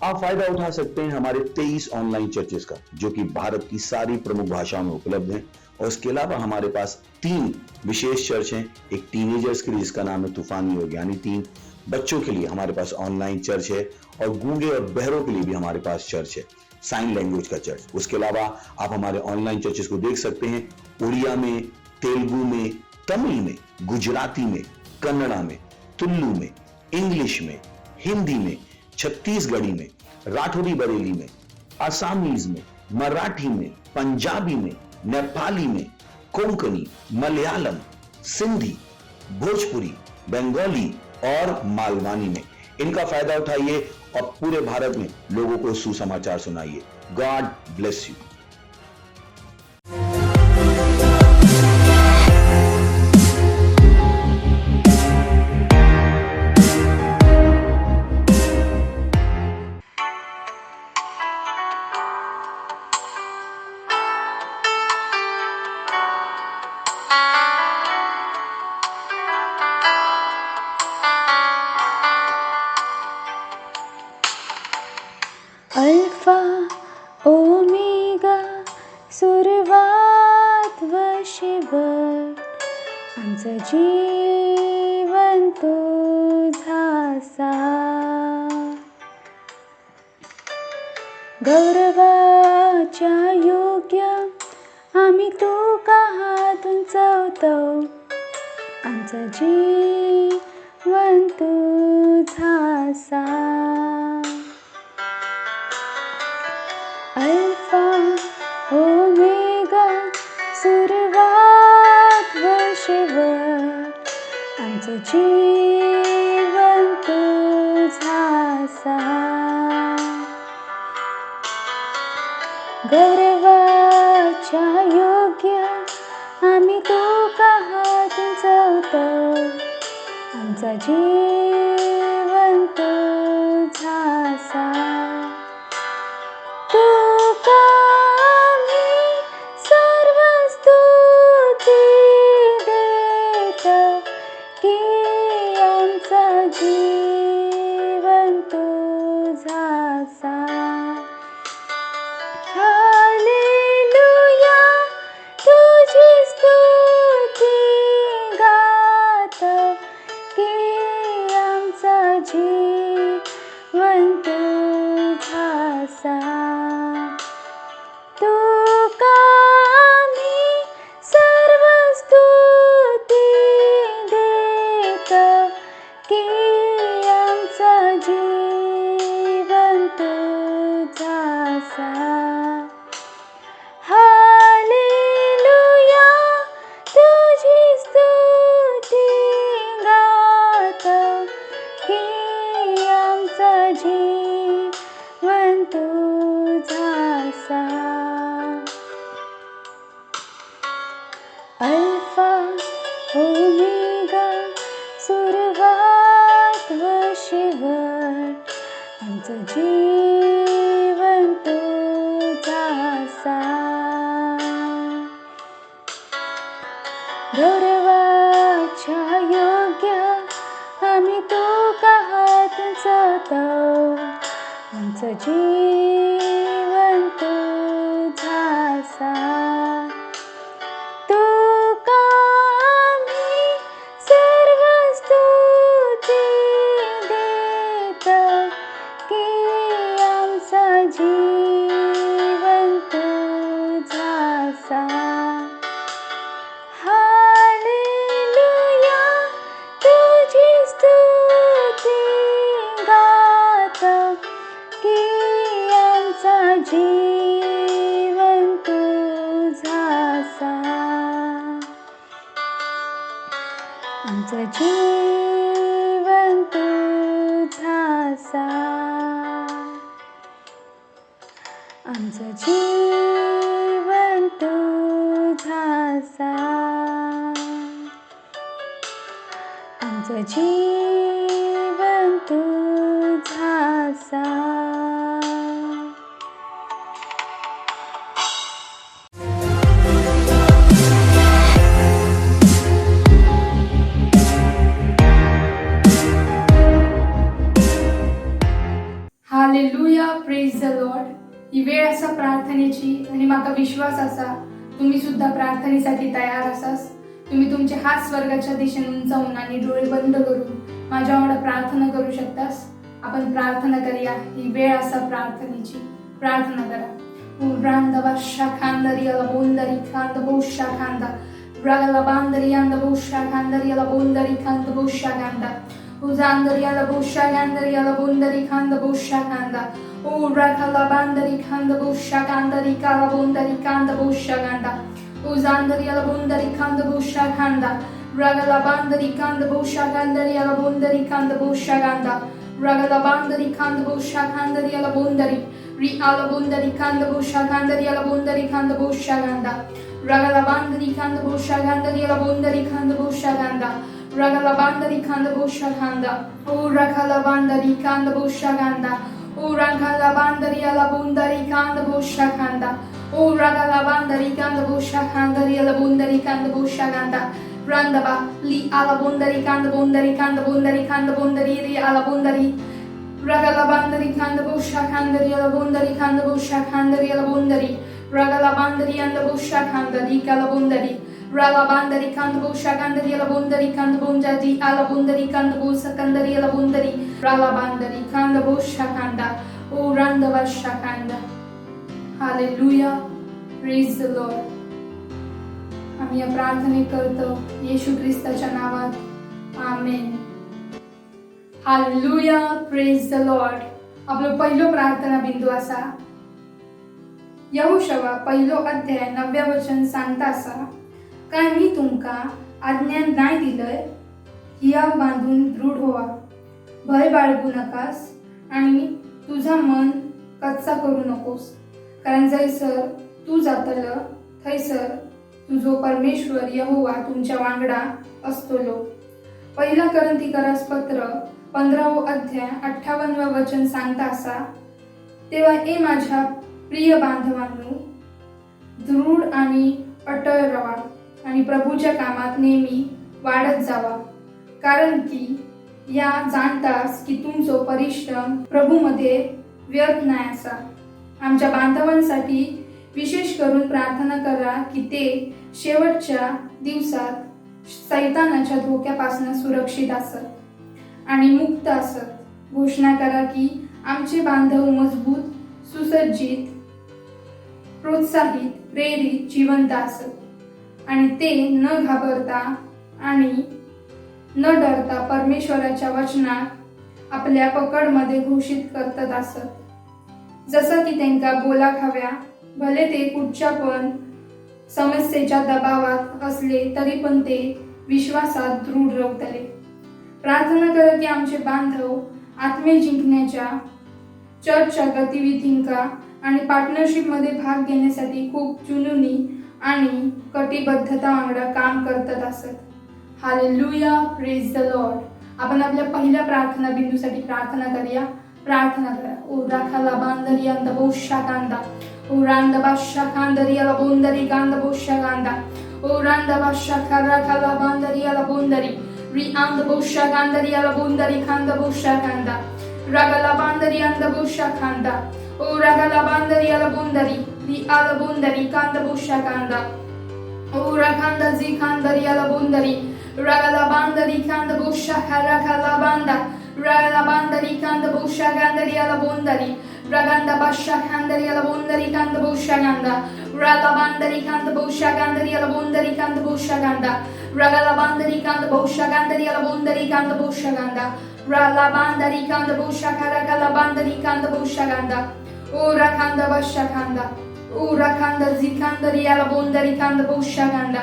आप फायदा उठा सकते हैं हमारे 23 ऑनलाइन चर्चेस का, जो कि भारत की सारी प्रमुख भाषाओं में उपलब्ध हैं। और इसके अलावा हमारे पास 3 विशेष चर्च हैं। एक टीनेजर्स के लिए जिसका नाम है तूफानी योग यानी 3, बच्चों के लिए हमारे पास ऑनलाइन चर्च है, और गूंगे और बहरों के लिए भी हमारे पास चर्च है, साइन लैंग्वेज का चर्च। उसके अलावा आप हमारे ऑनलाइन चर्चेस को देख सकते हैं उड़िया में, तेलुगु में, तमिल में, गुजराती में, कन्नड़ा में, तुलु में, इंग्लिश में, हिंदी में, छत्तीसगढ़ी में, राठौरी बरेली में, आसामीज में, मराठी में, पंजाबी में, नेपाली में, कोंकणी, मलयालम, सिंधी, भोजपुरी, बंगाली और मालवानी में। इनका फायदा उठाइए और पूरे भारत में लोगों को सुसमाचार सुनाइए। God bless you. Alpha omega सुरुवात व शेवट, आमचं जीवन तुझा साथ. गौरवाच्या योग्य आम्ही तुका हात उंचावतो, आमचं जीवन तुझा साथ. अल्फा ओमेगा सुरुवात व शेवट, आमचं जीवन तुझा साथ. गौरवाच्या योग्य आम्ही तुका हात उंचावतो, आमचं जीवन तुझा साथ. तुका आम्ही सर्व स्तुती देतो, की आमचं जीवन तुझा साथ. हालेलुया तुझी स्तुती गातो, की आमचं जीवन तुझा साथ. तुका आम्ही सर्व स्तुती देतो, की आमचं जीवन तुझा साथ. हालेलुया तुझी स्तुती गातो, की आमचं जीवन तुझा साथ. अल्फा ओमेगा सुरुवात व शेवट, आमचं जीवन तुझा साथ. गौरवाच्या योग्य आम्ही तुका हात उंचावतो, आमचं जीवन तुझा साथ. तुका आम्ही सर्व स्तुती देतो, की आमचं जीवन तुझा साथ. हालेलुया तुझी स्तुती गातो, की आमचं जीवन तुझा साथ. आमचं जीवन तुझा साथ. आमचं जीवन तुझा साथ. आमचं जीवन तुझा साथ. Hallelujah praise the Lord. ही वेळ असा प्रार्थनेची आणि माका विश्वास असा तुम्ही सुद्धा प्रार्थनेसाठी तयार असास. तुम्ही तुमचे हात स्वर्गाच्या दिशेने उंचावून आणि डोळे बंद करून माझ्या वांगडा प्रार्थना करू शकतास. आपण प्रार्थना करूया. ही वेळ असा प्रार्थनेची. प्रार्थना करा. Uranda basha kandari ala bondari kanda bosha kanda. Ragala bandari anda bosha kandari ala bondari kanda bosha kanda. Uzandari ala bosha kandari ala bondari kanda bosha kanda. Urakala bandari kanda bosha kandari kala bondari kanda bosha kanda. Uzandari ala bondari kanda bosha kanda. Ragala bandari kanda bosha kandari ala bondari kanda bosha kanda. Ragala bandari kanda bosha kandari ala bondari. Ri ala bondari kanda bosha kandari ala bondari kanda bosha kanda. Ragala bandari kanda bosha kandari ala bondari kanda bosha kanda. Ragala bandari kanda bosha kanda. O rakala bandari kanda bosha kanda. O rakala bandari ala bondari kanda bosha kanda. O ragala bandari kanda bosha kandari ala bondari kanda bosha kanda. Randaba li ala bondari kanda bondari kanda bondari kanda bondari ri ala bondari. Ragala bandari kanda bosha kandari ala bondari kanda bosha kandari ala bondari. Ragala bandari anda bosha kandari kala bondari. Rala bandari kanda bosha kandari ala bondari kanda bonjadi ala bondari kanda bosa kandari ala bondari. Rala bandari kanda bosha kanda. O randa basha kanda. Hallelujah. Praise the Lord. आम्ही या प्रार्थने करतो येशू ख्रिस्ताच्या नावात. Amen. Hallelujah. Praise the Lord. आपलो पहिलो प्रार्थना बिंदू असा यहोशुआ 1 9 वचन सांगता असा काय मी तुमका आज्ञा नाही दिलंय हियाव बांधून दृढ व्हा. भय बाळगू नकास आणि तुझा मन कच्चा करू नकोस. कारण जैसर तू जातल थैसर तुझो परमेश्वर यहोवा तुमच्या वांगडा असतलो. 1 कोरिन्थीकरास पत्र 15 58 वचन सांगता असा तेव्हा ए माझ्या प्रिय बांधवांनो दृढ आणि अटळ रहा आणि प्रभूच्या कामात नेहमी वाढत जावा. कारण की या जाणतास की तुमचो परिश्रम प्रभूमध्ये व्यर्थ नाही असा. आमच्या बांधवांसाठी विशेष करून प्रार्थना करा की ते शेवटच्या दिवसात सैतानाच्या धोक्यापासून सुरक्षित असत आणि मुक्त असत. घोषणा करा की आमचे बांधव मजबूत, सुसज्जित, प्रोत्साहित, प्रेरित, जिवंत असत आणि ते न घाबरता आणि न डरता परमेश्वराच्या वचनात आपल्या पकडमध्ये घोषित करतत असत. जसं की त्यांका बोला खाव्या भले ते कुठच्या पण समस्येच्या दबावात असले तरी पण ते विश्वासात दृढ रवतले. प्रार्थना करा की आमचे बांधव आत्मे जिंकण्याच्या चर्चच्या गतिविधींका आणि पार्टनरशिपमध्ये भाग घेण्यासाठी खूप जुनूनी आणि कटिबद्धता वांगडा काम करत असत. हालेलुया. Praise the Lord. आपण आपल्या पहिल्या प्रार्थना बिंदूसाठी प्रार्थना करूया. प्रार्थना करा. ओ राखाला बांधरी अंद बोशा कांदा. O randa basha kandari ala bondari ganda bosha ganda. O randa basha kara kala bandari ala bondari. Ri anda bosha gandari ala bondari kanda bosha ganda. Ragala bandari anda bosha kanda. O ragala bandari ala bondari. Ri ala bondari kanda bosha ganda. O rakanda zi kandari ala bondari. Ragala bandari kanda bosha kara kala banda. Ragala bandari kanda bosha gandari ala bondari. Raganda basha kandari ala bondari kanda bosha ganda. Rala bandari kanda bosha gandari ala bondari kanda bosha ganda. Ragala bandari kanda bosha gandari ala bondari kanda bosha ganda. Rala bandari kanda bosha karakala bandari kanda bosha ganda. O rakanda basha kanda. O rakanda zikandari ala bondari kanda bosha ganda.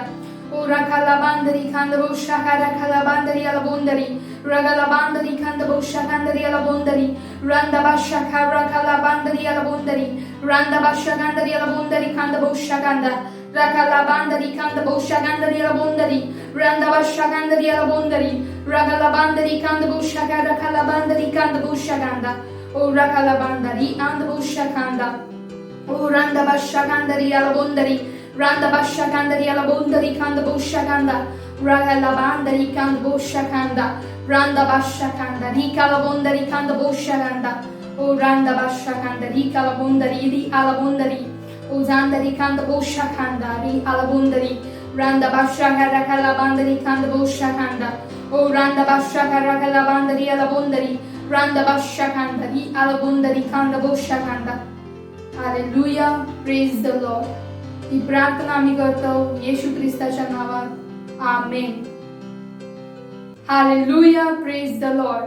O rakala bandari kanda bosha karakala bandari ala bondari. Ragala bandari kanda bosha kandari ala bondari. Randa basha karakala bandari ala bondari. Randa basha kandari ala bondari kanda bosha kanda. Rakala bandari kanda bosha kandari ala bondari. Randa basha kandari ala bondari. Ragala bandari kanda bosha karakala bandari kanda bosha kanda. O rakala bandari and bosha kanda. O randa basha kandari ala bondari. Randa basha kandari ala bondari kanda bosha kanda. Ragala bandari kanda bosha kanda. Randa basha kanda. Rikala bondari kanda bosha kanda. O randa basha kanda ri kalabundari ri alabundari. O zandari kanda bosha kanda ri alabundari. Randa basha kara kalabandari kanda bosha kanda. O randa basha kara kalabandari alabundari. Randa basha kanda ri alabundari kanda bosha kanda. Hallelujah, praise the Lord. ही प्रार्थना आम्ही करतो येशू ख्रिस्ताच्या नावात. Amen. Hallelujah, praise the Lord.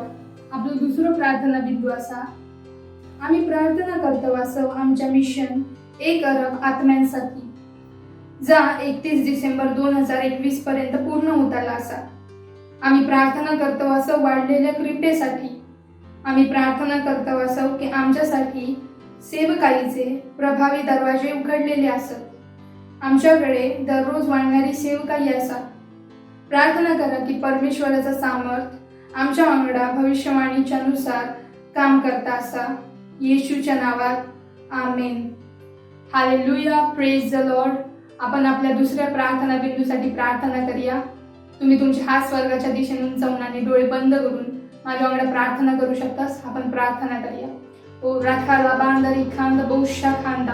आपलं दुसरं प्रार्थना बिंदू असा, आम्ही प्रार्थना करतो असं आमच्या मिशन 1 अरब आत्म्यांसाठी जा 31 डिसेंबर 2021 पर्यंत पूर्ण होताला असा. आम्ही प्रार्थना करतो असं वाढलेल्या कृपेसाठी. आम्ही प्रार्थना करतो असं की आमच्यासाठी सेवकाईचे प्रभावी दरवाजे उघडलेले असत. आमच्याकडे दररोज वाढणारी सेवकाई असा. प्रार्थना करा की परमेश्वराचा सामर्थ आमच्या वांगडा भविष्यवाणीच्या नुसार काम करता असा. येशूच्या नावात amen. Hallelujah, praise the Lord. आपण आपल्या दुसऱ्या प्रार्थना बिंदूसाठी प्रार्थना करूया. तुम्ही तुमचे हात स्वर्गाच्या दिशेने उंचावून आणि डोळे बंद करून माझ्या वांगडा प्रार्थना करू शकतास. आपण प्रार्थना करूया. O rakala bandari kanda bosha kanda.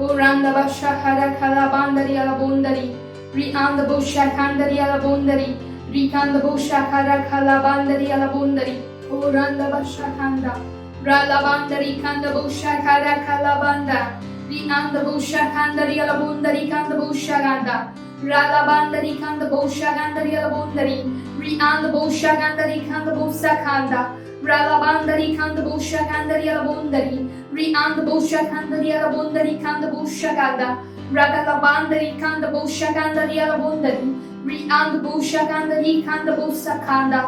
O randa basha kara kala bandari ala bondari. Ri anda bosha kandari ala bondari. Ri kanda bosha kara kala bandari ala bondari. O randa basha kanda. Rala bandari kanda bosha kara kala banda. Ri anda bosha kandari ala bondari kanda bosha kanda. Rala bandari kanda bosha kandari ala bondari. Ri anda bosha kandari kanda bosha kanda. Ralabandari kanda bosha kandari alabondari. Riand bosha kandari alabondari kanda bosha kanda. Ragalabandari kanda bosha kandari alabondari. Riand bosha kandari kanda bosha kanda.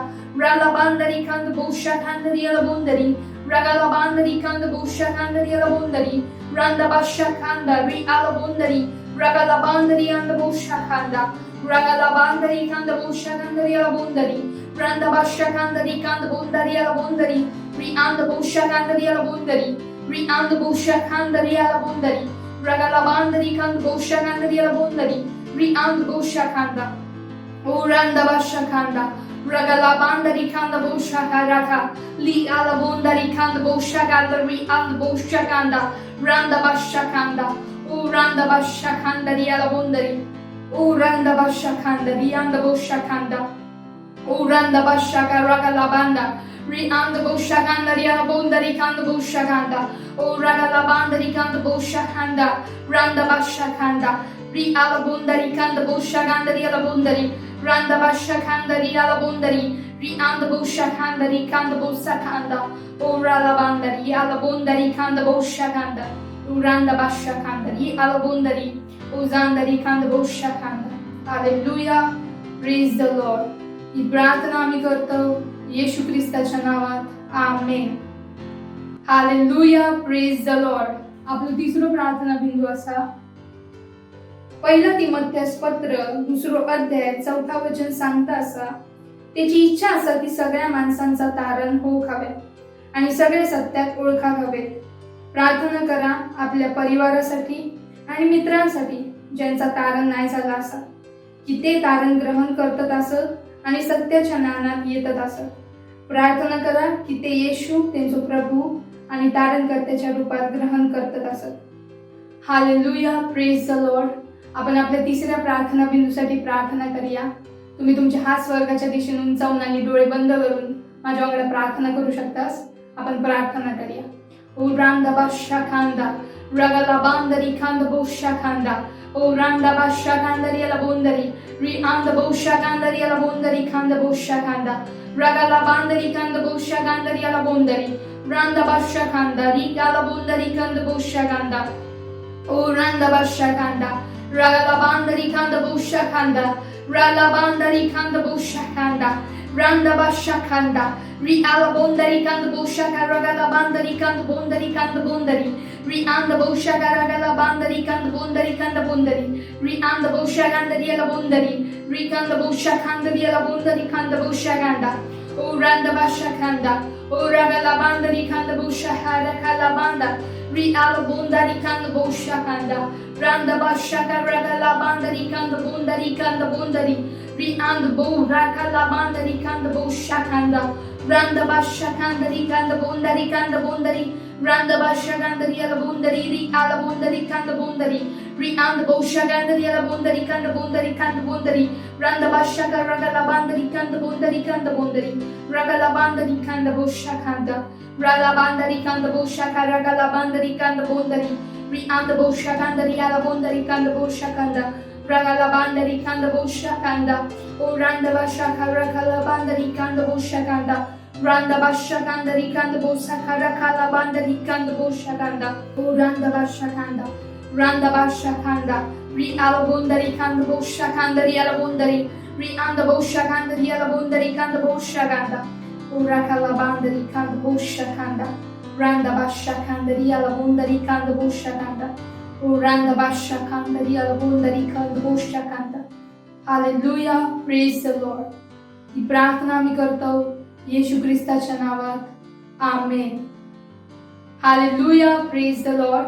Ralabandari kanda bosha kandari alabondari. Ragalabandari kanda bosha kandari alabondari. Randa basha kanda ri alabondari. Ragalabandari anda bosha kanda. Ragalabandari kanda bosha kandari alabondari. Randa basha kandari kanda bondari alabondari. Ri anda bosha kandari alabondari. Ri anda bosha kandari alabondari. Ragalabandari kanda bosha kandari alabondari. Ri anda bosha kanda. O randa basha kanda. Ragalabandari kanda bosha karaka. Li alabondari kanda bosha kanda. Ri anda bosha kanda. Randa basha kanda. O randa basha kandari alabondari. O randa basha kanda. Ri anda bosha kanda. O randa basha karaka labanda. Ri anda bosha kanda ri alabonda ri kanda bosha kanda. O raga labanda ri kanda bosha kanda. Randa basha kanda. Ri alabonda ri kanda bosha kanda ri alabonda ri. Randa basha kanda ri alabonda ri. Ri anda bosha kanda ri kanda bosha kanda. O ralabanda ri alabonda ri kanda bosha kanda. O randa basha kanda ri alabonda ri. O zanda ri kanda bosha kanda. Hallelujah. Praise the Lord. ही प्रार्थना आम्ही करतो येशू ख्रिस्ताच्या नावात. Amen. Hallelujah, praise the Lord. आपलं तिसरं प्रार्थना बिंदू असा, 1 तिमोथेस पत्र 2 अध्याय 4 वचन सांगता असा, त्याची इच्छा असा की सगळ्या माणसांचा तारण होऊक हवे आणि सगळे सत्यात ओळखा हवेत. प्रार्थना करा आपल्या परिवारासाठी आणि मित्रांसाठी ज्यांचा तारण नाही झाला असा, की ते तारण ग्रहण करतात असत आणि सत्याच्या ज्ञानात येतात असत. प्रार्थना करा की ते येशू त्यांचा प्रभू आणि तारणकर्त्याच्या रूपात ग्रहण करतात असत. Hallelujah, praise the Lord. आपण आपल्या तिसऱ्या प्रार्थना बिंदूसाठी प्रार्थना करूया. तुम्ही तुमचे हात स्वर्गाच्या दिशेने उंचावून आणि डोळे बंद करून माझ्या वांगडा प्रार्थना करू शकतास. आपण प्रार्थना करूया. ओ रांदा बादशा खांदा रगला बांदरी खांद बोशा खांदा. O randa basha kandari ala bondari. Ri anda bosha kandari ala bondari kanda bosha kanda. Ragala bandari kanda bosha kandari ala bondari. Randa basha kanda ri ala bondari kanda bosha kanda. O randa basha kanda. Ragala bandari kanda bosha kanda. Rala bandari kanda bosha kanda. Randa basha kanda. Ri ala bondari kanda bosha kanda. Ragala bandari kanda bondari. Ri anda bosha karagala bandari kanda bondari. Ri anda bosha kandari ala bondari. Ri kanda bosha kandari ala bondari kanda bosha kanda. O randa basha kanda. O ragala bandari kanda bosha harakala banda. Ri ala bondari kanda bosha kanda. Randa basha karagala bandari kanda bondari. Ri anda bo rakala bandari kanda bosha kanda. Randa basha kandari kanda bondari kanda bondari. Randa basha kandari ala bondari ri ala bondari kanda bondari. Ri anda bosha kandari ala bondari kanda bondari. Randa basha ragala bandari kanda bondari. Ragala bandari kanda bosha kanda. Ragala bandari kanda bosha ragala bandari kanda bondari. Ri anda bosha kandari ala bondari kanda bosha kanda. Ragala bandari kanda bosha kanda. O randa basha ragala bandari kanda bosha kanda. Randa basha kandari kanda bosha ragala bandari kanda bosha kanda. O randa basha kanda. Randa basha kanda. Ri ala bondari kanda bosha kandari ala bondari. Ri anda bosha kandari ala bondari kanda bosha kanda. O ragala bandari kanda bosha kanda. Randa basha kandari ala bondari kanda bosha kanda. O randa basha kandari ala bondari kanda bosha kanda. Hallelujah, praise the Lord. ही प्रार्थना मी करतो येशू ख्रिस्ताच्या नावात amen. Hallelujah, praise the Lord.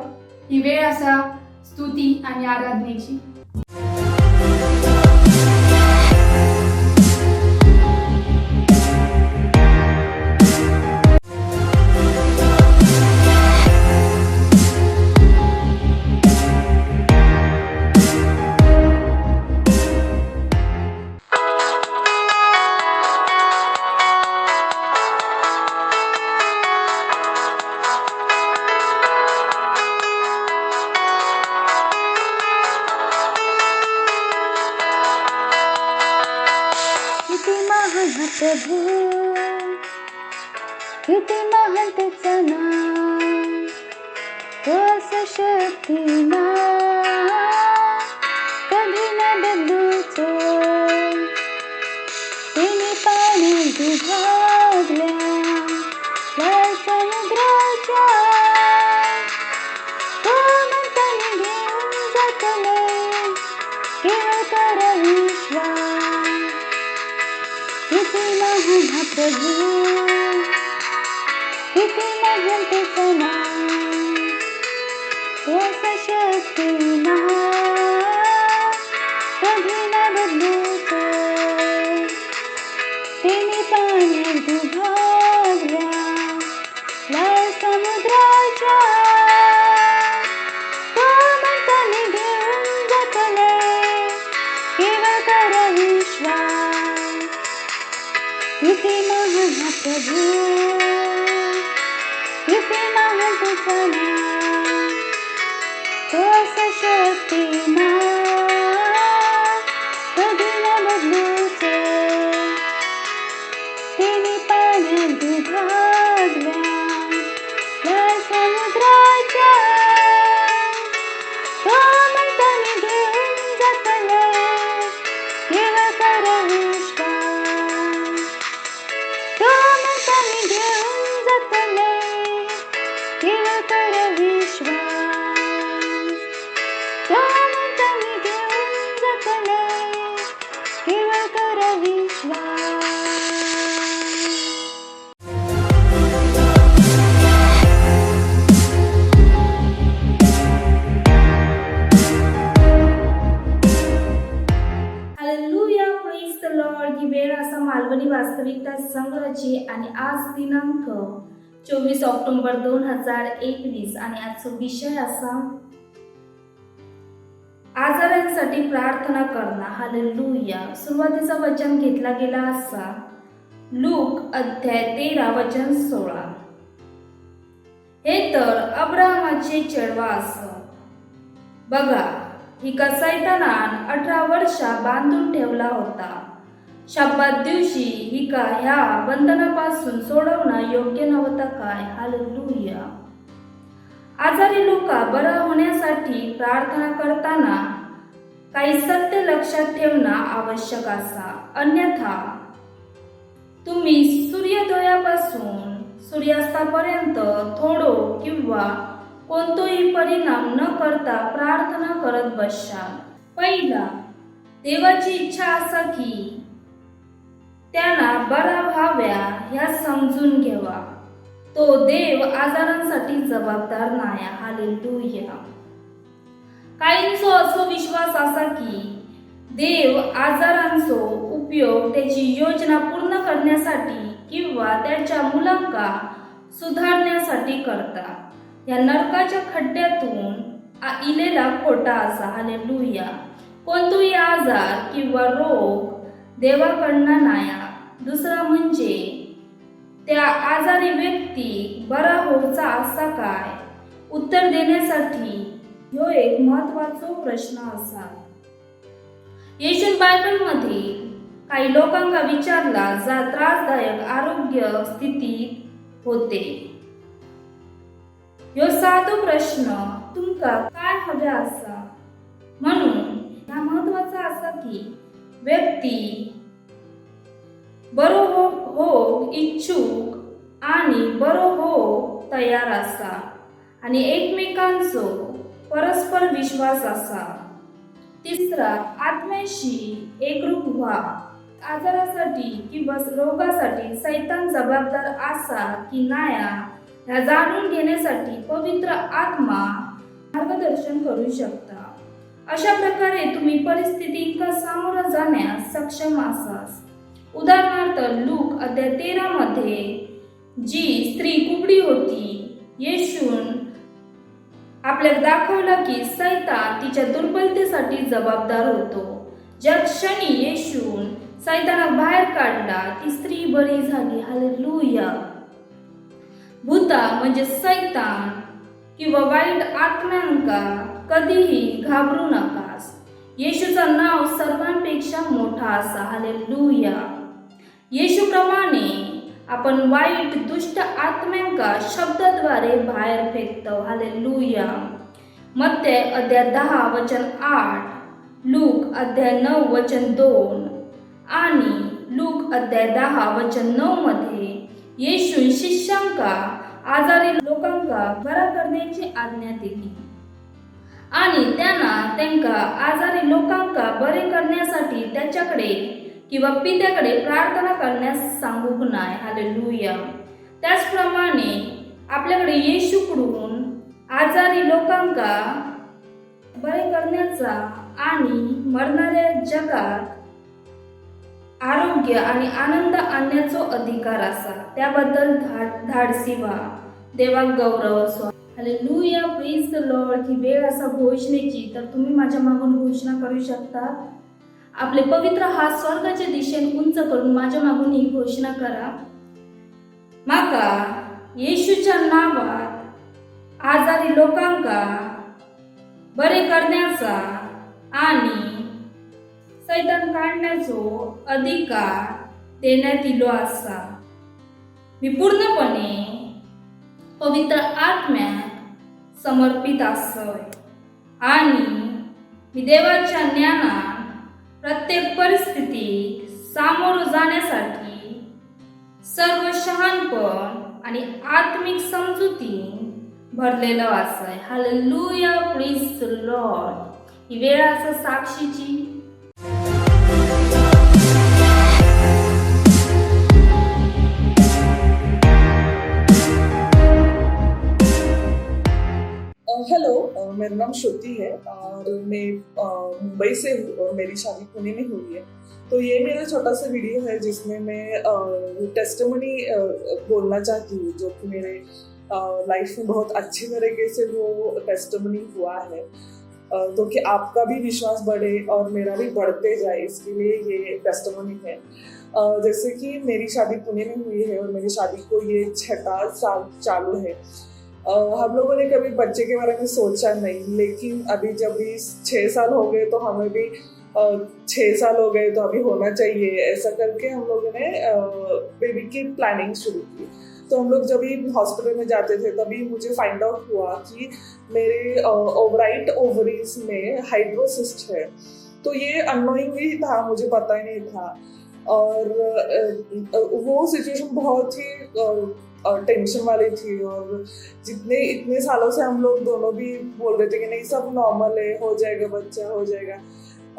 ही वेळ असा स्तुती आणि आराधनेची. प्रभु किती महान त्याचं नाव, तो सशक्तिमान कधी न बदलूचो. तिने पाण्यात विभागल्या लाल समुद्राच्या, तो म्हणताना घेऊन जातले केवळ कर विश्वास. किती महान हा प्रभू, किती महान त्याचं नाव, तो सशक्तिमान कधी न बदलूचो. तिने पाण्यात विभागल्या लाल समुद्राच्या, तो म्हणताना घेऊन जातले केवळ कर विश्वास. किती महान हा प्रभू, किती महान त्याचं नाव, तो सशक्तिमान कधी न बदलूचो. तिने पाण्यात विभागल्या लाल समुद्राच्या, तो म्हणताना घेऊन जातले केवळ कर विश्वास. तो म्हणताना घेऊन जातले केवळ कर विश्वास. तो म्हणताना घेऊन जातले केवळ कर विश्वास. Hallelujah, praise the Lord. ही वेळ असा मालवणी वास्तविकता संग्रहाची आणि आज दिनांक 24 ऑक्टोबर 2021 आणि आजचा विषय असा आजारांसाठी प्रार्थना करणं. हालेलुया. सुरुवातीचा वचन घेतला गेला असा लूक अध्याय 13 वचन 16. हे तर अब्राहमाचे चेडवा असं. बघा, ही कसैतानान 18 वर्षा बांधून ठेवला होता. शब्दात दिवशी हिका ह्या बंधनापासून सोडवणं योग्य नव्हतं काय? हालेलुया. आजारी लोक बरा होण्यासाठी प्रार्थना करताना काही सत्य लक्षात ठेवणं आवश्यक असा. अन्यथा तुम्ही सूर्योदयापासून सूर्यास्तापर्यंत थोडो किंवा कोणतोही परिणाम न करता प्रार्थना करत बसशाल. पहिला, देवाची इच्छा असा की त्यांना बरा व्हाव्या ह्या समजून घ्यावा. तो देव आजारांसाठी जबाबदार नाही. हालेलुया. काहींचो असो विश्वास असा की देव आजारांचो उपयोग त्याची योजना पूर्ण करण्यासाठी किंवा त्याच्या मुलांका सुधारण्यासाठी करता. या नरकाच्या खड्ड्यातून इलेला खोटा असा. हालेलुया. कोणतोही आजार किंवा रोग देवाकडनं नाया. दुसरा म्हणजे त्या आजारी व्यक्ती बरा होऊचा असा काय? उत्तर देण्यासाठी ह्यो एक महत्वाचा प्रश्न असा. येशून बायबलमध्ये काही लोकांका विचारला जा त्रासदायक आरोग्य स्थितीत होते. ह्यो साधो प्रश्न तुमका काय हवे असा? म्हणून हा महत्वाचा असा की व्यक्ती बरो हो इच्छुक आणि बरो हो तयार असा आणि एकमेकांचो परस्पर विश्वास असा. तिसरा आत्म्याशी एकरूप व्हा. आजारासाठी किंवा रोगासाठी सैतान जबाबदार असा की नाया ह्या जाणून घेण्यासाठी पवित्र आत्मा मार्गदर्शन करू शकता. अशा प्रकारे तुम्ही परिस्थितींका सामोरं जाण्यास सक्षम असाल. उदाहरणार्थ लूक अध्याय 13 मध्ये जी स्त्री कुबडी होती, येशून आपल्याला दाखवलं की सैतान तिच्या दुर्बलतेसाठी जबाबदार होतो. ज्या क्षणी येशून सैतानाक बाहेर काढला ती स्त्री बरी झाली. हालेलुया. भूता म्हणजे सैतान किंवा वाईट आत्म्यांका कधीही घाबरू नकास. येशूचं नाव सर्वांपेक्षा मोठा असा. हालेलुया. येशूप्रमाणे आपण वाईट दुष्ट आत्म्यांका शब्दाद्वारे बाहेर फेकतो. हालेलुया. मत्ते अध्याय 10 वचन 8, लूक अध्याय 9 वचन 2 आणि लूक अध्याय 10 वचन 9 मध्ये येशून शिष्यांका आजारी लोकांका बरा करण्याची आज्ञा दिली आणि त्यांका आजारी लोकांका बरे करण्यासाठी त्याच्याकडे किंवा पित्याकडे प्रार्थना करण्यास सांगूक नाही. हालेलुया. त्याचप्रमाणे आपल्याकडे येशूकडून आजारी लोकांका बरे करण्याचा आणि मरणाऱ्या जगात आरोग्य आणि आनंद आणण्याचा अधिकार असा. त्याबद्दल धाडसी व्हा. देवाक गौरव असो. हालेलुया. Praise the Lord. ही वेळ असा घोषणेची तर तुम्ही माझ्या मागून घोषणा करू शकता. आपले पवित्र हात स्वर्गाच्या दिशेने उंच करून माझ्या मागून ही घोषणा करा. माका येशूच्या नावात आजारी लोकांका बरे करण्याचा आणि सैतान काढण्याचो अधिकार देण्यात इलो असा. मी पूर्णपणे पवित्र आत्म्याक समर्पित असय आणि मी देवाच्या ज्ञानात प्रत्येक परिस्थितीत सामोरं जाण्यासाठी सर्व शहाणपण आणि आत्मिक समजुती भरलेलं असय. हालेलुया. Praise the Lord. ही वेळ असं साक्षीची हेलो, मेरा नाम श्रुति है और मैं मुंबई से हूँ और मेरी शादी पुणे में हुई है. तो ये मेरा छोटा सा वीडियो है जिसमें मैं टेस्टिमनी बोलना चाहती हूँ जो कि मेरे लाइफ में बहुत अच्छी तरीके से वो टेस्टिमनी हुआ है. तो कि आपका भी विश्वास बढ़े और मेरा भी बढ़ते जाए, इसके लिए ये टेस्टिमनी है. जैसे कि मेरी शादी पुणे में हुई है और मेरी शादी को ये 6 साल चालू है. हम लोगों ने कभी बच्चे के बारे में सोचा नहीं, लेकिन अभी जब भी 6 साल हो गए तो हमें भी 6 साल हो गए तो अभी होना चाहिए, ऐसा करके हम लोगों ने बेबी की प्लानिंग शुरू की. तो हम लोग जब भी हॉस्पिटल में जाते थे तभी मुझे फाइंड आउट हुआ कि मेरे राइट ओवरीज में हाइड्रोसिस्ट है. तो ये अननोइंगली था, मुझे पता ही नहीं था. और वो सिचुएशन बहुत ही टेंशन वाली थी और इतने सालों से हम लोग दोनों भी बोल रहे थे कि नहीं सब नॉर्मल है, हो जाएगा, बच्चा हो जाएगा.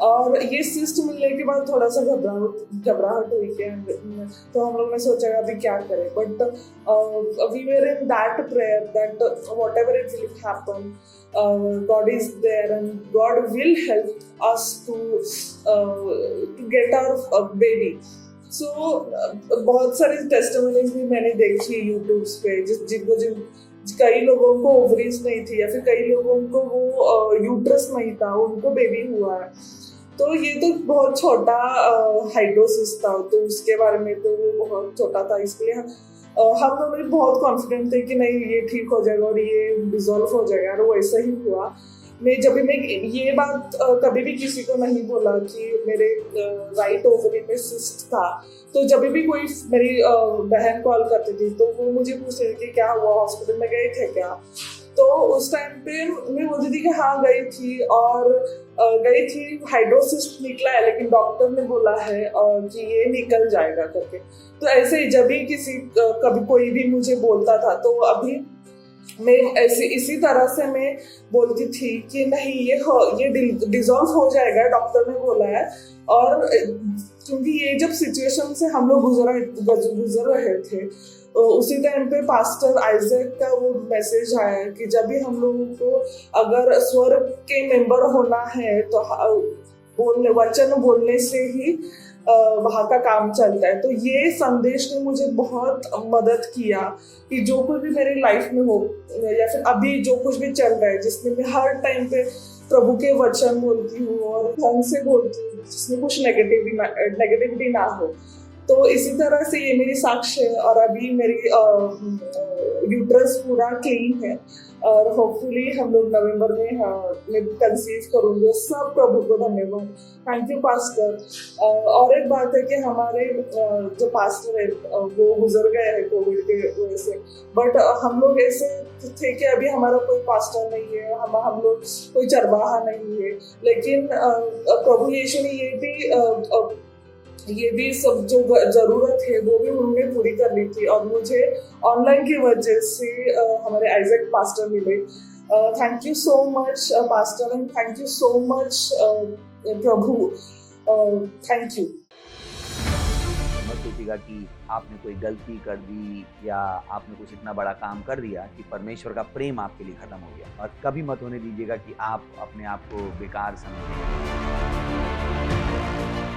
और ये सिस्ट मिलने के बाद थोड़ा सा घबराहट हुई कि तो हम लोग ने सोचा अभी क्या करें. But we were in that prayer that whatever it will happen, God is there and God will help us to get our baby. बहुत सारी टेस्टिमोनीज भी मैंने देखी यूट्यूब पे, कई लोगों को ओवरीज नहीं थी, या फिर कई लोगों को वो यूट्रस नहीं था, उनको बेबी हुआ है। तो ये तो बहुत छोटा हाइड्रोसिस था, तो उसके बारे में तो वो बहुत छोटा था, इसलिए हम लोग भी बहुत कॉन्फिडेंट थे कि नहीं ये ठीक हो जाएगा और ये डिसॉल्व हो जाएगा, और वैसा ही हुआ। मैं ये बात कभी भी किसी को नहीं बोला कि मेरे राइट ओवरी में सिस्ट था। तो जब भी कोई मेरी बहन कॉल करती थी तो वो मुझे पूछती थी कि क्या हुआ, हॉस्पिटल में गए थे क्या। तो उस टाइम पे मैं बोलती थी कि हाँ गई थी, और गई थी, हाइड्रोसिस्ट निकला है, लेकिन डॉक्टर ने बोला है कि ये निकल जाएगा करके। तो ऐसे ही जब भी कभी कोई भी मुझे बोलता था, तो अभी मैं ऐसे इसी तरह से मैं बोलती थी कि नहीं ये डिसॉल्व हो जाएगा, डॉक्टर ने बोला है। और क्योंकि ये जब सिचुएशन से हम लोग गुजर रहे थे, उसी टाइम पे पास्टर आइजैक का वो मैसेज आया कि जब भी हम लोगों को अगर स्वर्ग के मेंबर होना है तो वचन बोलने से ही वहाँ का काम चलता है। तो ये संदेश ने मुझे बहुत मदद किया कि जो कुछ भी मेरी लाइफ में हो, या फिर अभी जो कुछ भी चल रहा है, जिसमें मैं हर टाइम पे प्रभु के वचन बोलती हूँ और ढंग से बोलती हूँ, जिसमें कुछ नेगेटिविटी ना हो। तो इसी तरह से ये मेरी साक्ष्य है, और अभी मेरी यूट्रस पूरा क्लीन है, और होपफुली हम लोग नवंबर में मैं कंसीव करूँगी। सब प्रभु को धन्यवाद, थैंक यू पास्टर। और एक बात है कि हमारे जो पास्टर है वो गुजर गए हैं कोविड के वजह से, बट हम लोग ऐसे थे कि अभी हमारा कोई पास्टर नहीं है, हम लोग कोई चरवाहा नहीं है, लेकिन प्रभु यीशु ने ये भी सब जो जरूरत है वो भी उन्होंने पूरी कर ली थी, और मुझे ऑनलाइन की वजह से हमारे आइजैक पास्टर मिले। Thank you so much pastor, end thank you so much Prabhu, thank you. मत सोचिएगा कि आपने कोई गलती कर दी या आपने कुछ इतना बड़ा काम कर दिया कि परमेश्वर का प्रेम आपके लिए खत्म हो गया, और कभी मत होने दीजिएगा कि आप अपने आप को बेकार समझें।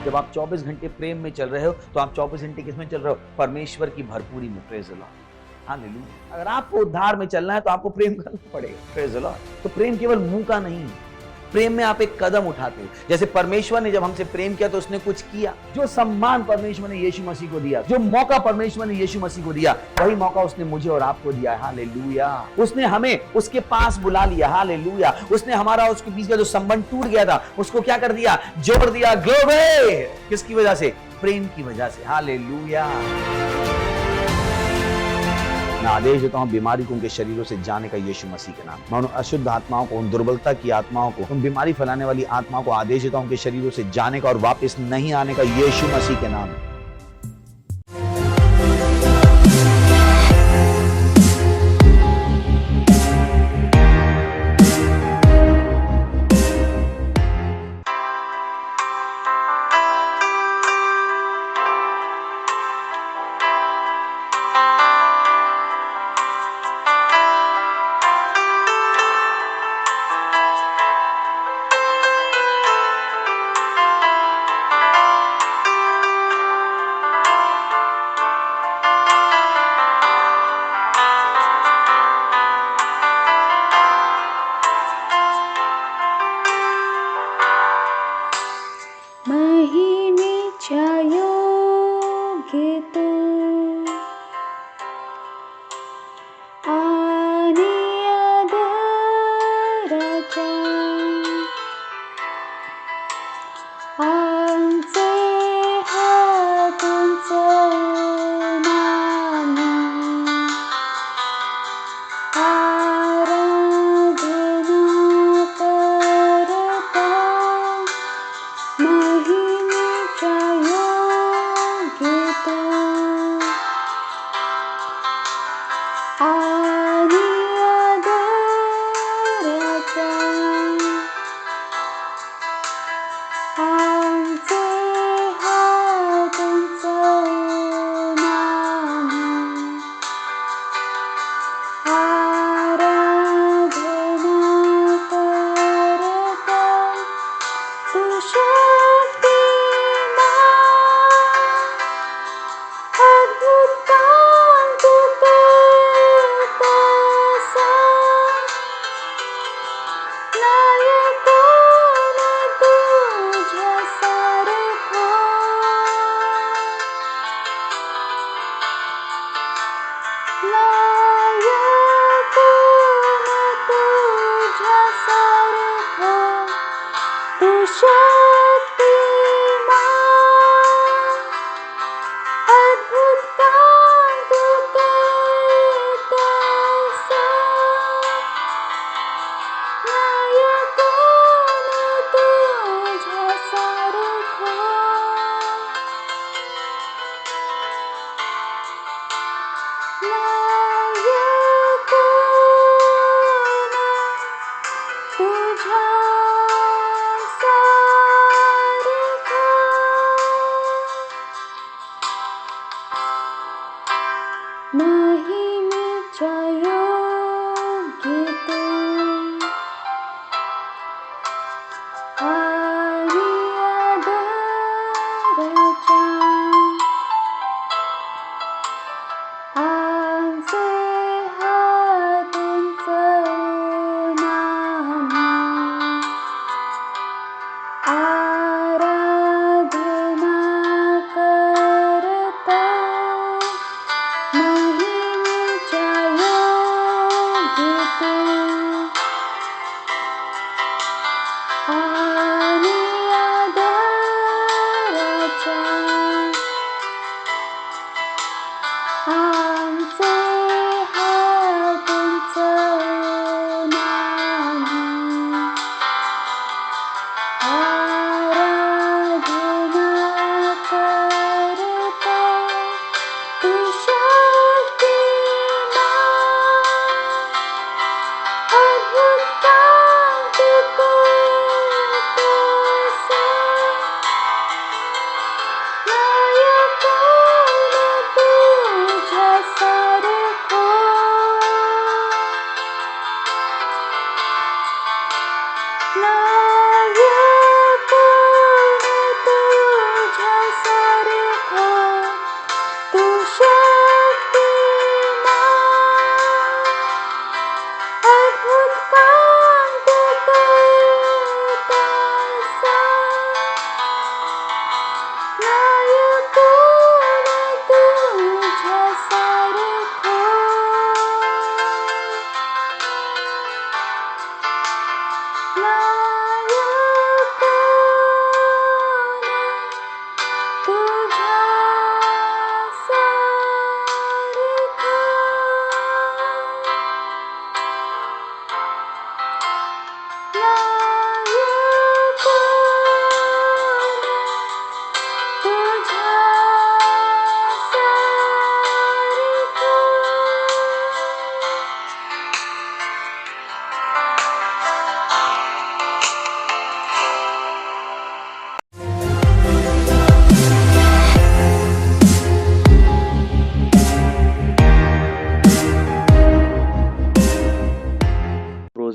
जब आप 24 घंटे प्रेम में चल रहे हो तो आप 24 घंटे किसमें चल रहे हो? परमेश्वर की भरपूरी में। Praise the Lord, hallelujah. अगर आपको उद्धार में चलना है तो आपको प्रेम करना पड़ेगा। Praise the Lord. तो प्रेम केवल मुंह का नहीं है, प्रेम में आप एक कदम उठाते हो। जैसे परमेश्वर ने जब हमसे प्रेम किया तो उसने कुछ किया। जो सम्मान परमेश्वर ने यीशु मसीह को दिया, जो मौका परमेश्वर ने यीशु मसीह को दिया, वही मौका उसने मुझे और आपको दिया है। हालेलुया। उसने हमें उसके पास बुला लिया। हालेलुया। उसने हमारा उसके बीच का जो संबंध टूट गया था उसको क्या कर दिया? जोड़ दिया। ग्लोरी। किसकी वजह से? प्रेम की वजह से। हालेलुया। मैं आदेश देता हूं बीमारी को उनके शरीरों से जाने का यीशु मसीह के नाम। मैं उन अशुद्ध आत्माओं को, उन दुर्बलता की आत्माओं को, उन बीमारी फैलाने वाली आत्माओं को आदेश देता हूं उनके शरीरों से जाने का और वापस नहीं आने का यीशु मसीह के नाम।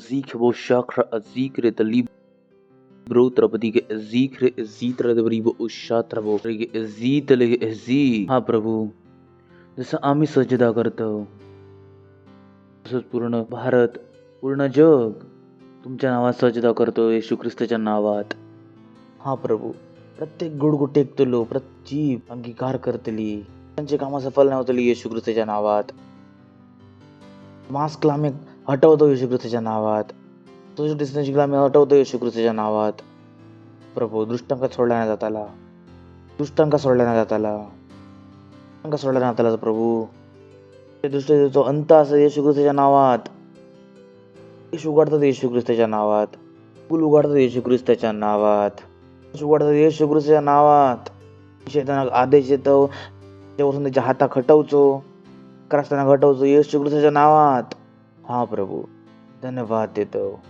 Zikr bo shakra zikr talib bro trapadi के zikr zitra दबरीब उशात्र वो zit ले जी. हा प्रभू, जसं आम्ही सजदा करतो तसंच पूर्ण भारत, पूर्ण जग तुमच्या नावात सजदा करतो, येशू ख्रिस्ताच्या नावात. हा प्रभू, प्रत्येक गुडगुड टेकतलो, प्रत्येक जीव अंगीकार करतली, त्यांची कामं सफल नाही होतली येशू ख्रिस्ताच्या नावात. मास्कला आम्ही हटवतो येशू ख्रिस्ताच्या नावात, सोशल डिस्टन्सिंगला आम्ही हटवतो येशू ख्रिस्ताच्या नावात. प्रभू, दृष्टांका सोडल्या नाही जाताला, दृष्टांका सोडल्या नाही जाताला, दृष्टांका सोडल्या नाही जाताला प्रभू. ते दुष्टांचा अंत असेल येशू ख्रिस्ताच्या नावात. येशू उघडतात येशू ख्रिस्ताच्या नावात, फुल उघडतात येशू ख्रिस्ताच्या नावात, उघडतात येशू ख्रिस्ताच्या नावात. शैतानाक आदेश येतो, त्यापासून त्याच्या हाताक हटवचो, क्रस्ताना हटवचो येशू ख्रिस्ताच्या नावात. हा प्रभू, धन्यवाद देतो,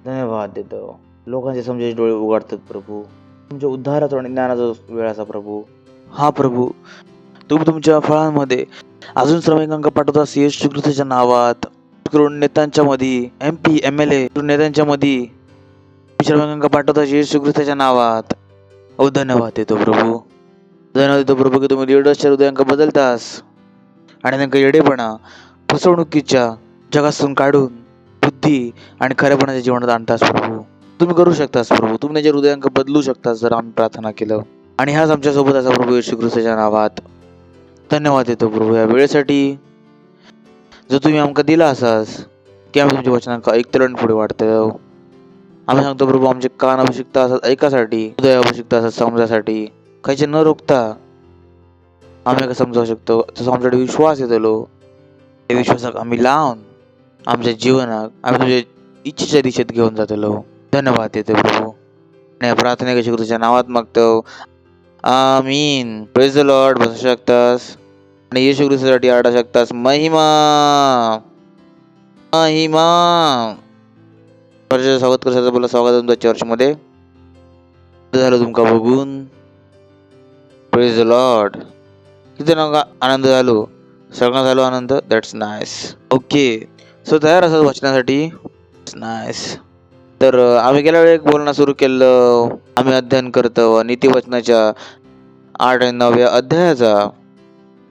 धन्यवाद देतो. लोकांचे समजायचे डोळे उघडतात प्रभू, तुमच्या उद्धाराचा आणि ज्ञानाचा वेळ असा प्रभू. हा प्रभू, तुम्ही तुमच्या फळांमध्ये अजून श्रमिकांका पाठवता येशू ख्रिस्ताच्या नावात. करून नेत्यांच्या मध्ये, MP MLA नेत्यांच्या मध्ये श्रमिकांका पाठवता येशू ख्रिस्ताच्या नावात. धन्यवाद देतो प्रभू, धन्यवाद देतो प्रभू की तुम्ही लीडर्सच्या हृदयांका बदलतास. आणि त्यांना येडेपणा फसवणुकीच्या जगातून काढून बुद्धी आणि खऱ्यापणाच्या जीवनात आणतास प्रभू. तुम्ही करू शकतास प्रभू. तुम्ही त्याच्या हृदयांक बदलू शकतास जर आम्ही प्रार्थना केलं. आणि हाच आमच्यासोबत असा प्रभू येशू ख्रिस्ताच्या नावात धन्यवाद देतो प्रभू या वेळेसाठी जो तुम्ही आमका दिला असास की आम्ही तुमच्या वचनांका ऐकतलो आणि पुढे वाढतलो. आम्ही सांगतो प्रभू आमचे कान अभिषिक्त असतात ऐकासाठी, हृदय अभिषिक्त असतात समजासाठी, खायचे न रोखता आम्ही समजावू शकतो तसं आमच्याकडे विश्वास येतलो. त्या विश्वासाक आम्ही लावून आमच्या जीवनात आम्ही तुझ्या इच्छेच्या दिशेत घेऊन जातलो. धन्यवाद देतो प्रभू आणि या प्रार्थना येशू ख्रिस्ताच्या नावात मागतो. आमीन. Praise the Lord. बसू शकतास आणि येशू ख्रिस्तासाठी आडा शकतास. महिमा महिमा. स्वागत करण्याचा बोला. स्वागत तुमच्या चर्चमध्ये. झालं तुमका बघून. Praise the Lord. किती नका आनंद झालो. सगळं झालो आनंद. That's nice. ओके सो तयार असत वाचण्यासाठी. नाईस. तर आम्ही गेल्या वेळी एक बोलणं सुरू केलं. आम्ही अध्ययन करतो नीतिवचनाच्या 8 आणि 9 अध्यायाचा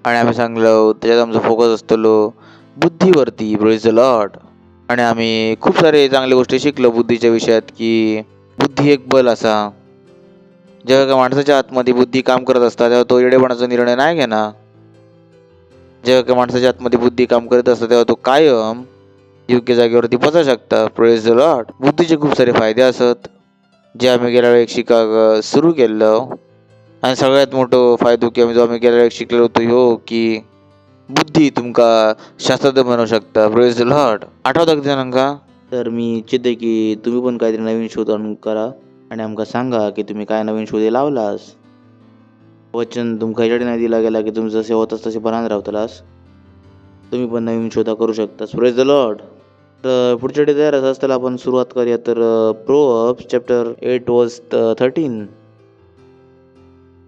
आणि आम्ही सांगलो त्याच्यात आमचा फोकस असतो बुद्धीवरती. Praise the Lord. आणि आम्ही खूप सारे चांगले गोष्टी शिकलो बुद्धीच्या विषयात की बुद्धी एक बल असा. जेव्हा का माणसाच्या आतमध्ये बुद्धी काम करत असता तेव्हा तो येडेपणाचा निर्णय नाही घेणार. जेव्हा का माणसाच्या आतमध्ये बुद्धी काम करत असता तेव्हा तो कायम योग्य जागेवरती पोहोचू शकता. Praise the Lord. बुद्धीचे खूप सारे फायदे असत जे आम्ही गेल्या वेळी शिकाग सुरू केलं. आणि सगळ्यात मोठं फायदो की जो आम्ही गेल्या वेळी शिकलेलो होतो ह्यो की बुद्धी तुमका शास्त्रज्ञ बनवू शकता. Praise the Lord. आठवता किती जणांका. तर मी इच्छिते की तुम्ही पण काहीतरी नवीन शोध करा आणि आमका सांगा की तुम्ही काय नवीन शोधे लावलास. वचन तुमका ह्याच्याकडे नाही दिला गेला की तुम्ही जसे होतास तसे बनान राहतलास. तुम्ही पण नवीन शोधा करू शकतास. Praise the Lord. तर पुढच्या डे तयार असताना आपण सुरुवात करूया. तर प्रोव्हर्ब्स चॅप्टर 8 वर्स 13.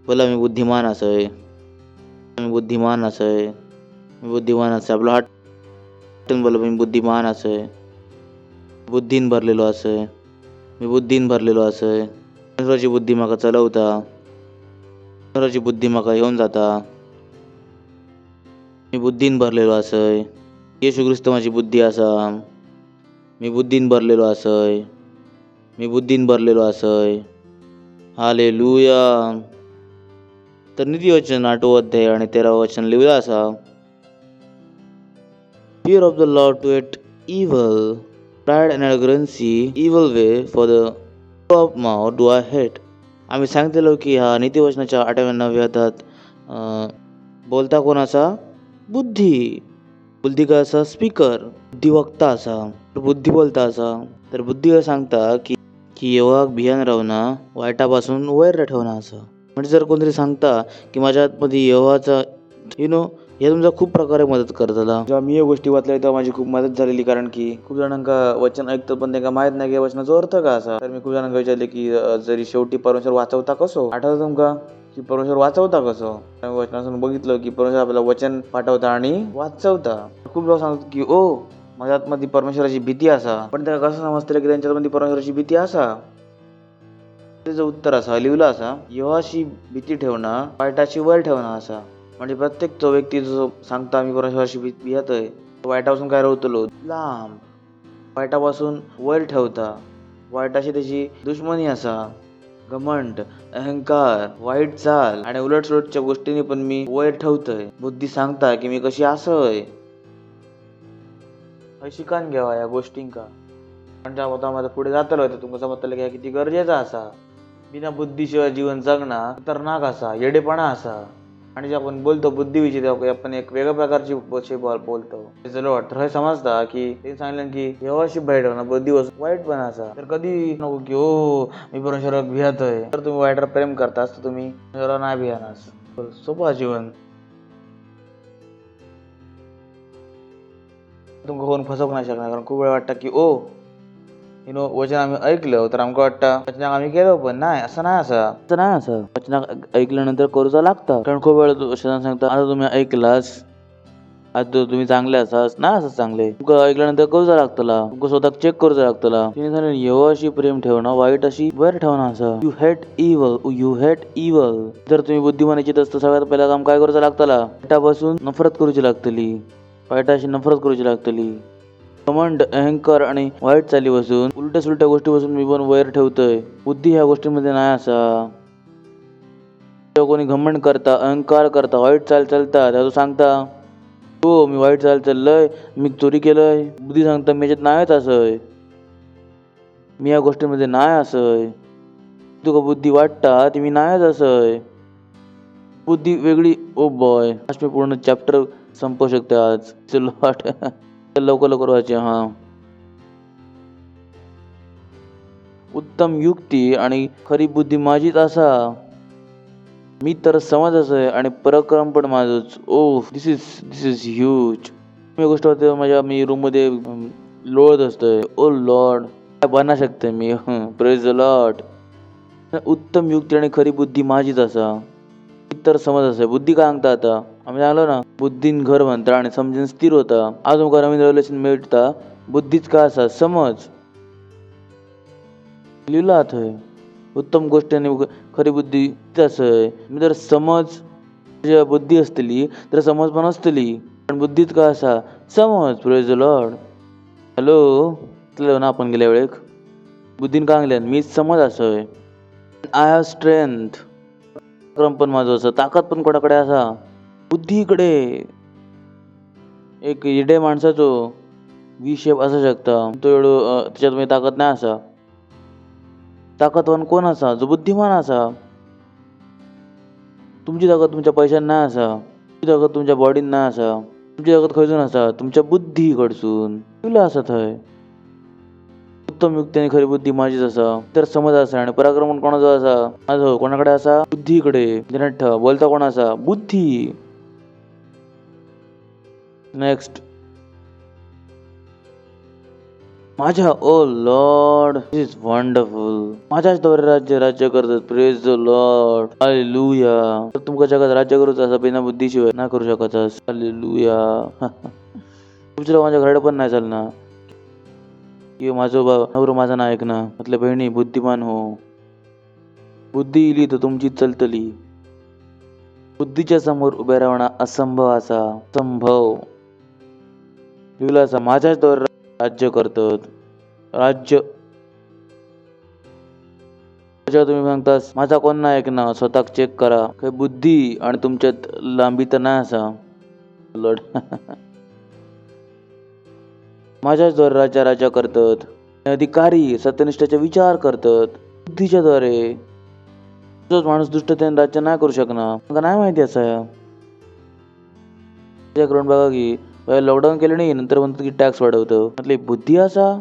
बोला मी बुद्धिमान असय. मी बुद्धिमान असय. मी बुद्धिमान असय. आपला हात बोला मी बुद्धिमान असय. बुद्धीन भरलेलो असय. मी बुद्धीन भरलेलो असय. ईश्वराची बुद्धी माका चलवता. ईश्वराची बुद्धी माका घेऊन जाता. मी बुद्धीन भरलेलो असय. येशू ख्रिस्त माझी बुद्धी असा. मी बुद्धीन भरलेलो असय. मी बुद्धीन भरलेलो असय. हालेलुया. तर नीतिवचन 8 अध्याय आणि 13 वचन लिहिलं असा. Fear of the Lord to hate evil, pride and arrogancy, evil way for the of mouth do I hate. आम्ही सांगितलेलो की हा नीतिवचनाच्या 8व्या 9व्या अध्यायात बोलता कोण असा. बुद्धी. बुद्धी का असा स्पीकर. बुद्धिवक्ता असा. बुद्धी बोलता असा. तर बुद्धी सांगता की येवाक भियान रावना वाईटापासून वैर ठेवणं असं. म्हणजे जर कोणतरी सांगता की माझ्या आतमध्ये यहोवाचा हे तुमचा खूप प्रकारे मदत करतला. जेव्हा मी या गोष्टी वाचल्या तेव्हा माझी खूप मदत झालेली. कारण की खूप जणांका वचन ऐकतं पण त्यांना माहित नाही की वचनाचा अर्थ का असा. तर मी खूप जणांना विचारले की जरी शेवटी परमेश्वर वाचवता कसो. आठवतं तुमका की परमेश्वर वाचवता कसो. वचनातून बघितलं की परमेश्वर आपल्याला वचन पाठवता आणि वाचवता. खूप लोक सांगतात की ओ माझ्या आतमध्ये परमेश्वराची भीती असा. पण त्याला कसं समजतं की त्यांच्यामध्ये परमेश्वराची भीती असा. त्याचं उत्तर असा लिहिलं असा. यहोवाची भीती ठेवणं वाईटाची वैर ठेवणं असा. म्हणजे प्रत्येक तो व्यक्ती जो सांगता मी परमेश्वराची भियातोय वाईटापासून काय राहतलो लांब. वाईटापासून वैर ठेवता. वाईटाशी त्याची दुश्मनी असा. घमंड अहंकार वाईट चाल आणि उलटसुलटच्या गोष्टींनी पण मी वैर ठेवतोय. बुद्धी सांगता की मी कशी असय. शिकान घ्यावा या गोष्टींका. म्हणजे आता पुढे जातलो तर तुमका समजतलं की किती गरजेचा असा. बिना बुद्धीशिवाय जीवन जगणं खतरनाक असा. येडेपणा असा. आणि जे आपण बोलतो बुद्धीविषयी तेव्हा आपण एक वेगळ्या प्रकारची बोलतो. त्याचं वाटतं हे समजता की ते सांगितलं की यहोवाशी भय ठेवणं बुद्धी वाईट पण असा. तर कधी नको की हो मी परमेश्वराक भियातोय. तर तुम्ही वाईटावर प्रेम करतास तर तुम्ही परमेश्वराला नाही भियानास. सोपा जीवन. तुमका कोण फसवू नाही शकणार. कारण खूप वेळ वाटतं की ओ वचन आम्ही ऐकलं तर आमका वाटतं वचनाक आम्ही केलं पण नाही. असं नाही असं वचनाक ऐकल्यानंतर करूचा लागतं. कारण खूप वेळ वचन सांगता आता तुम्ही ऐकलास आज तर तुम्ही चांगले आसात ना असं चांगले तुमका ऐकल्यानंतर कळूचा लागतला तुमका स्वतःक चेक करूचा लागतला तिने सांगितलं येव अशी प्रेम ठेवणं वाईट अशी बरं ठेवणं असं यू हेट इवल जर तुम्ही बुद्धिमान इच्छित असता सगळ्यात पहिला काम काय करूचा लागतला वाईटापासून नफरत करूची लागतली वाईटाशी नफरत करूची लागतली घमंड अहंकार आणि वाईट चाली बसून उलट्या सुलट्या गोष्टी बसून मी पण वैर ठेवतोय बुद्धी ह्या गोष्टींमध्ये नाही असा जेव्हा कोणी घमंड करता अहंकार करता वाईट चाल चालता त्याला सांगता हो मी वाईट चाल चाललंय मी चोरी केलंय बुद्धी सांगता मी याच्यात नाहीच असय मी या गोष्टीमध्ये नाही असय तुका बुद्धी वाटता ती मी नाहीच असय बुद्धी वेगळी ओ बॉय आज मी पूर्ण चॅप्टर संपवू शकते आज चल वाट लवकर लवकर व्हायचे हा उत्तम युक्ती आणि खरी बुद्धी माझीच असा मी तर समज असं आणि पराक्रम पण माझंच ओ दिस इज ह्यूज मी गोष्ट होते माझ्या मी रूम मध्ये लोळत असतोय ओ लॉर्ड काय बना शकते मी प्रेज द लॉर्ड उत्तम युक्ती आणि खरी बुद्धी माझीच असा मी तर समज असं बुद्धी काय सांगता आता आम्ही सांगलो ना बुद्धीन घर म्हणता आणि समजून स्थिर होता आज तुमका नवीन रेव्होल्युशन मिळता बुद्धीच काय असा समज लिहिला थंय उत्तम गोष्टी आणि खरी बुद्धी असं मी जर समज बुद्धी असतली तर समज पण असतली पण बुद्धीत काय असा समज प्रेज द लॉर्ड हॅलो ना आपण गेल्या वेळेक बुद्धीन काय सांगल्यान मी समज असय आय हॅव स्ट्रेंथ क्रम पण माझं असं ताकद पण कोणाकडे असा बुद्धीकडे एक इडे माणसाचो वी शेप असू शकता तो एवढं त्याच्यात मी ताकद नाही असा ताकदवान कोण असा जो बुद्धिमान असा तुमची ताकद तुमच्या पैशात नाही असा तुमची ताकद तुमच्या बॉडीत नाही असा तुमची ताकद खयसून असा तुमच्या बुद्धी कडसून तुला असत आहे उत्तम युक्ती आणि खरी बुद्धी माझीच असा तर समज असा आणि पराक्रमण कोणाचा असा माझं कोणाकडे असा बुद्धीकडे ध्यानात ठेवा बोलता कोण असा बुद्धी नेक्स्ट माझ्या ओ लॉर्ड दिस इज वंडरफुल माझ्याचद्वारे राज्य करतात प्रेज द लॉर्ड हालेलुया तर तुमका जगात राज्य करूच असं बिना बुद्धीशिवाय नाही करू शकत हालेलुया तुमच्या माझ्या घरडे पण नाही चालणार की माझं नवरं माझा नाही ऐकणार म्हटलं बहिणी बुद्धिमान हो बुद्धी इली तर तुमची चलतली बुद्धीच्या समोर उभे राहणं असंभव असा संभव लिहिला असा माझ्याचद्वारे राज्य करतात राज्य तुम्ही सांगतास माझा कोण नाही ऐकणार स्वतः चेक करा काही बुद्धी आणि तुमच्यात लांबी तर नाही असा लॉर्ड माझ्याचद्वारे राज्य करतात अधिकारी सत्यनिष्ठाचा विचार करतात बुद्धीच्या द्वारे तोच माणूस दुष्टतेने राज्य नाही करू शकणार मला नाही माहिती असं करून बघा की लॉकडाऊन केलं नाही नंतर म्हणतात की टॅक्स वाढवतं म्हटले बुद्धी असा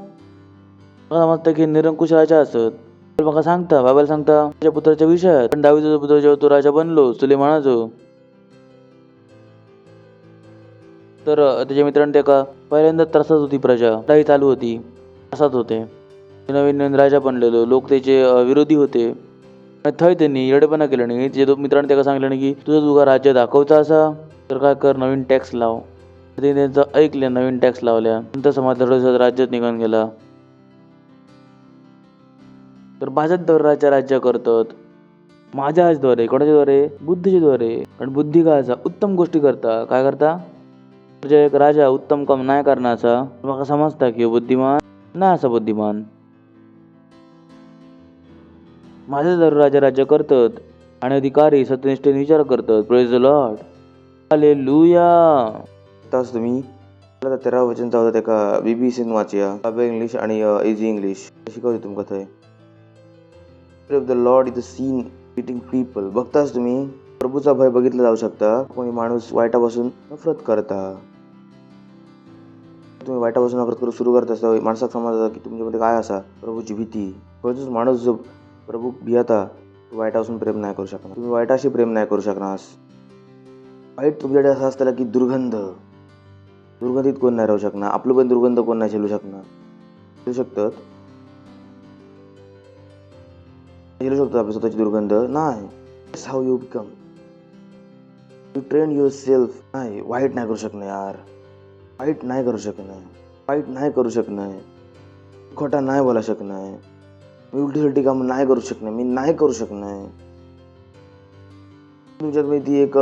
मला म्हणतं की निरंकुश राजा असत मला सांगता बाबाला सांगता माझ्या पुत्राच्या विषयात पण डावीचा पुत्र जेव्हा तो राजा बनलो तुले म्हणायचो तर त्याच्या मित्रांनी त्याका पहिल्यांदा त्रासात होती प्रजा लढाई चालू होती त्रासात होते नवीन नवीन राजा बनलेलो लोक त्याचे विरोधी होते थंय त्यांनी येडेपणा केलं नाही त्याच्या मित्रांनी त्याला सांगितलं नाही की तुझा राज्य दाखवचा असा तर काय कर नवीन टॅक्स लाव ते त्यांचं ऐकले नवीन टॅक्स लावल्या नंतर समाज राज्यात निघून गेला तर माझ्याच राज्य करतात माझ्याचद्वारे कोणाच्याद्वारे बुद्धीच्या द्वारे कारण बुद्धी काय असा उत्तम गोष्टी करता काय करता म्हणजे एक राजा उत्तम काम नाही करण्याचा मला समजता की बुद्धिमान नाही असा बुद्धिमान माझ्याचद्वारे राज्य करतात आणि अधिकारी सत्यनिष्ठेने विचार करतात प्रेज द लॉर्ड हालेलुया आताच तुम्ही 13 वचन होता त्याका BBC वाचया बाबा इंग्लिश आणि इझी इंग्लिश शिकवते तुमका थंय of the Lord is seen beating people बघताच तुम्ही प्रभूचा भय बघितला जाऊ शकता कोणी माणूस वाईटापासून नफरत करता तुम्ही वाईटापासून नफरत करू सुरू करत असता माणसाक समजता की तुमच्यामध्ये काय असा प्रभूची भीती माणूस जो प्रभू भियाता वाईटापासून प्रेम नाही करू शकणार तुम्ही वाईटाशी प्रेम नाही करू शकणार वाईट तुमच्याकडे असं असतं की दुर्गंधीत कोण नाही राहू शकणार आपलं पण दुर्गंध कोण नाही झेलू शकणार झेलू शकतो आपली स्वतःची दुर्गंध नाही how you become you train your self. नाही, वाईट नाही करू शकणं यार, वाईट नाही करू शकणं, वाईट नाही करू शकणं, खोटा नाही बोला शकणं, मी उलटी सुलटी काम नाही करू शकणं, मी नाही करू शकणं. तुमच्यात मी ती एक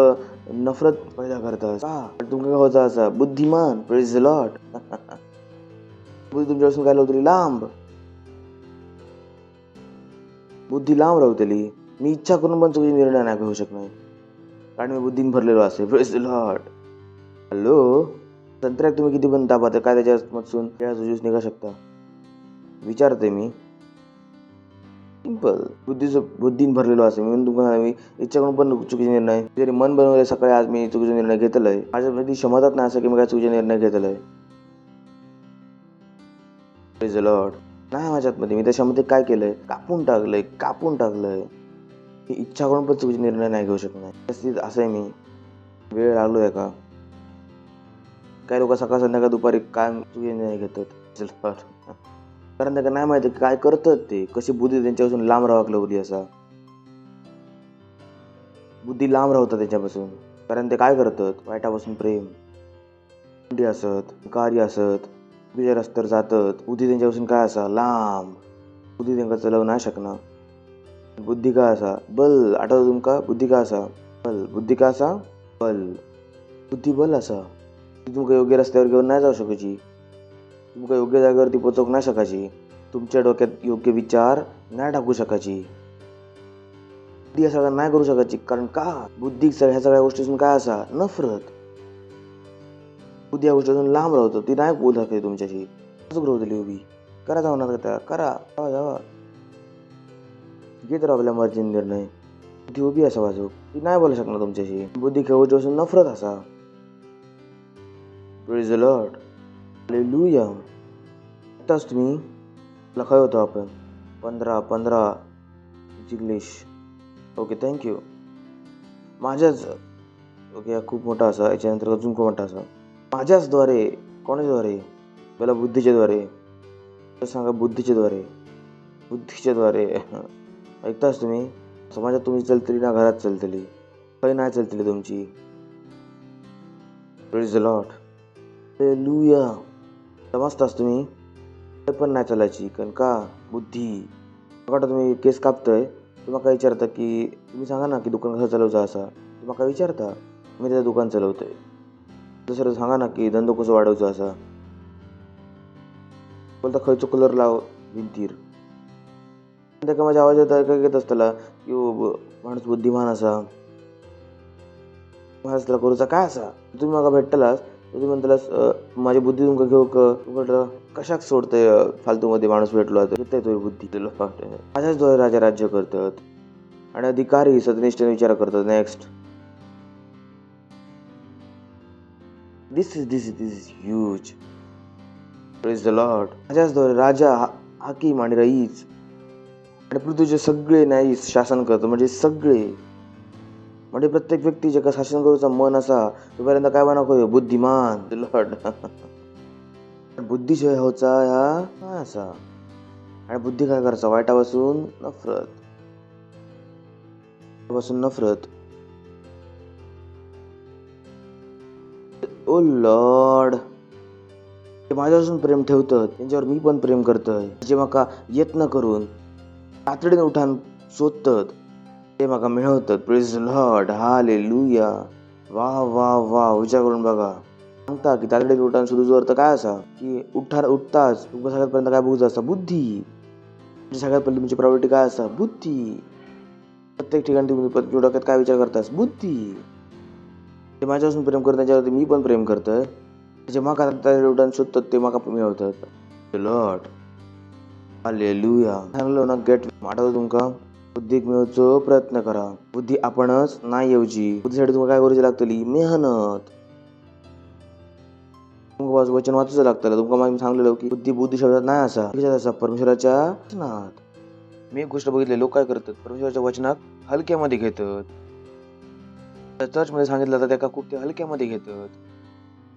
नफरत पैदा करतात का तुमका काय होता असा बुद्धिमान. Praise the Lord. बुद्धी तुमच्यापासून काय लावतली लांब, बुद्धी लांब राहतली. मी इच्छा करून पण चुकीचे निर्णय नाही घेऊ शकणार कारण मी बुद्धीने भरलेलो असे. Praise the Lord. हॅलो, संत्र्यात तुम्ही किती पण तापात काय त्याच्यामधून केळाचा ज्यूस निघा शकता विचारते मी. सिंपल. बुद्धीने भरलेलो असे म्हणून तुम्हाला मी इच्छा करून पण चुकीचे निर्णय जरी मन बनवले सकाळी आज मी चुकीचे निर्णय घेतलंय. माझ्यामध्ये क्षमताच नाही असं की मी काय चुकीचे निर्णय घेतलंय. Praise the Lord. नाही माझ्यात मध्ये मी त्याच्यामध्ये काय केलंय कापून टाकलंय. मी इच्छा करून पण चुकीचे निर्णय नाही घेऊ शकणार. त्यास्थित असं आहे मी. वेळ लागलोय का काही लोक सकाळ संध्याकाळ दुपारी काय चुकीचे निर्णय घेतात कारण त्यांना नाही माहिती काय करतात ते कशी बुद्धी त्यांच्यापासून लांब राहावं लागली असा. बुद्धी लांब राहतात त्याच्यापासून कारण ते काय करतात वाईटापासून प्रेम असत कार्य असत तुझ्या रस्त्यावर जातात. बुद्धी त्यांच्यापासून काय असा लांब. बुद्धी त्यांना चलवू नाही शकणार. बुद्धी काय असा बल. आठवतं तुमका बुद्धी काय असा बल. बुद्धी काय असा बल. बुद्धी बल असा. ती तुमका योग्य रस्त्यावर घेऊन नाही जाऊ शकायची. तुमका योग्य जागेवरती पोहोचवू नाही शकायची. तुमच्या डोक्यात योग्य विचार नाही टाकू शकायची. बुद्धी या सगळ्या नाही करू शकायची कारण का बुद्धी ह्या सगळ्या गोष्टीतून काय असा नफरत. बुद्धी या गोष्टीतून लांब राहतो. ती नाही बोलत शकते तुमच्याशी. अजून राहतली उभी करा जाऊ नका करा जावा घेत राहा आपल्या मर्जीने निर्णय. बुद्धी उभी असा बाजू ती नाही बोलू शकणार तुमच्याशी. बुद्धी खेळूपासून नफरत असा. Praise the Lord. हालेलुया. आताच तुम्ही लखाय होतो आपण 15 इंग्लिश. Okay thank you. माझ्याच ओके हा खूप मोठा असा याच्यानंतर अजून खूप मोठा असा माझ्याचद्वारे कोणाच्याद्वारे मला बुद्धीच्याद्वारे सांगा बुद्धीच्याद्वारे ऐकताच तुम्ही समाजात तुम्ही चलतली ना घरात चलतली काही नाही चलतली तुमची. Praise the Lord. हालेलुया. समजताच तुम्ही ते पण नाही चालायची कारण का बुद्धी. बघा तुम्ही केस कापतोय तुम्हाला काय विचारता की तुम्ही सांगा ना की दुकान कसं चालवचा असा तुम्हाला काय विचारता मी त्याचं दुकान चालवतोय. दुसरं सांगा ना की धंदो कसं वाढवचा असा बोलता खयचो कलर लाव भिंतीर. त्या माझ्या आवाजात ऐकायला येत असताना की माणूस बुद्धिमान असा त्याला करूचा काय असा. तुम्ही मला भेटतालाच तुम्ही म्हणतालास माझी बुद्धी तुमका घेऊ म्हटलं कशाक सोडतंय फालतू मध्ये माणूस भेटलो येतोय तो बुद्धी. माझ्याचद्वारे राजा राज्य करतात आणि अधिकारी सत्यनिष्ठ विचार करतात. Next this is huge. Praise the Lord. माझ्याचद्वारे राजा हाकीम आणि रईस आणि पृथ्वीचे सगळे न्यायीस शासन करतो म्हणजे सगळे म्हणजे प्रत्येक व्यक्ती जे का शासन करूचा मन असा तो पहिल्यांदा काय बनव बुद्धिमान. लॉर्ड. बुद्धीशिवाय होचा ह्या असा आणि बुद्धी काय करायचा वाईटापासून नफरत. ओ लॉर्ड. ते माझ्यापासून प्रेम ठेवतात त्यांच्यावर मी पण प्रेम करतोय. जे माका यत्न करून तातडीने उठान शोधतात ते माका मिळवतात. Praise the Lord. हालेलुया. वा विचार करून बघा. सांगता की तातडीने उठान शोधूचा अर्थ काय असा की उठताच तुमच्या सगळ्यात पर्यंत काय बघूच असता बुद्धी. सगळ्यात पहिले तुमची प्रायोरिटी काय असा बुद्धी. प्रत्येक ठिकाणी तुम्ही डोक्यात काय विचार करतास बुद्धी. ते माझ्यापासून प्रेम करत त्याच्यावरती मी पण प्रेम करतोय. जे माका उठान शोधतात ते माका मिळवतात. लॉर्ड. हालेलुया. सांगलो ना गेट आठवतं तुमका बुद्धी मिळवचो प्रयत्न करा. बुद्धी आपणच नाही येऊची. बुद्धीसाठी तुम्हाला काय करूची लागतली मेहनत. तुमका वचन वाचूच लागतलं. तुमका मी सांगलेलो की बुद्धी शब्दात नाही असा परमेश्वराच्या वचनात. मी एक गोष्ट बघितली लोक काय करतात परमेश्वराच्या वचनात हलक्यामध्ये घेतात. चर्च मध्ये सांगितलं तर त्या खूप ते हलक्यामध्ये घेतात.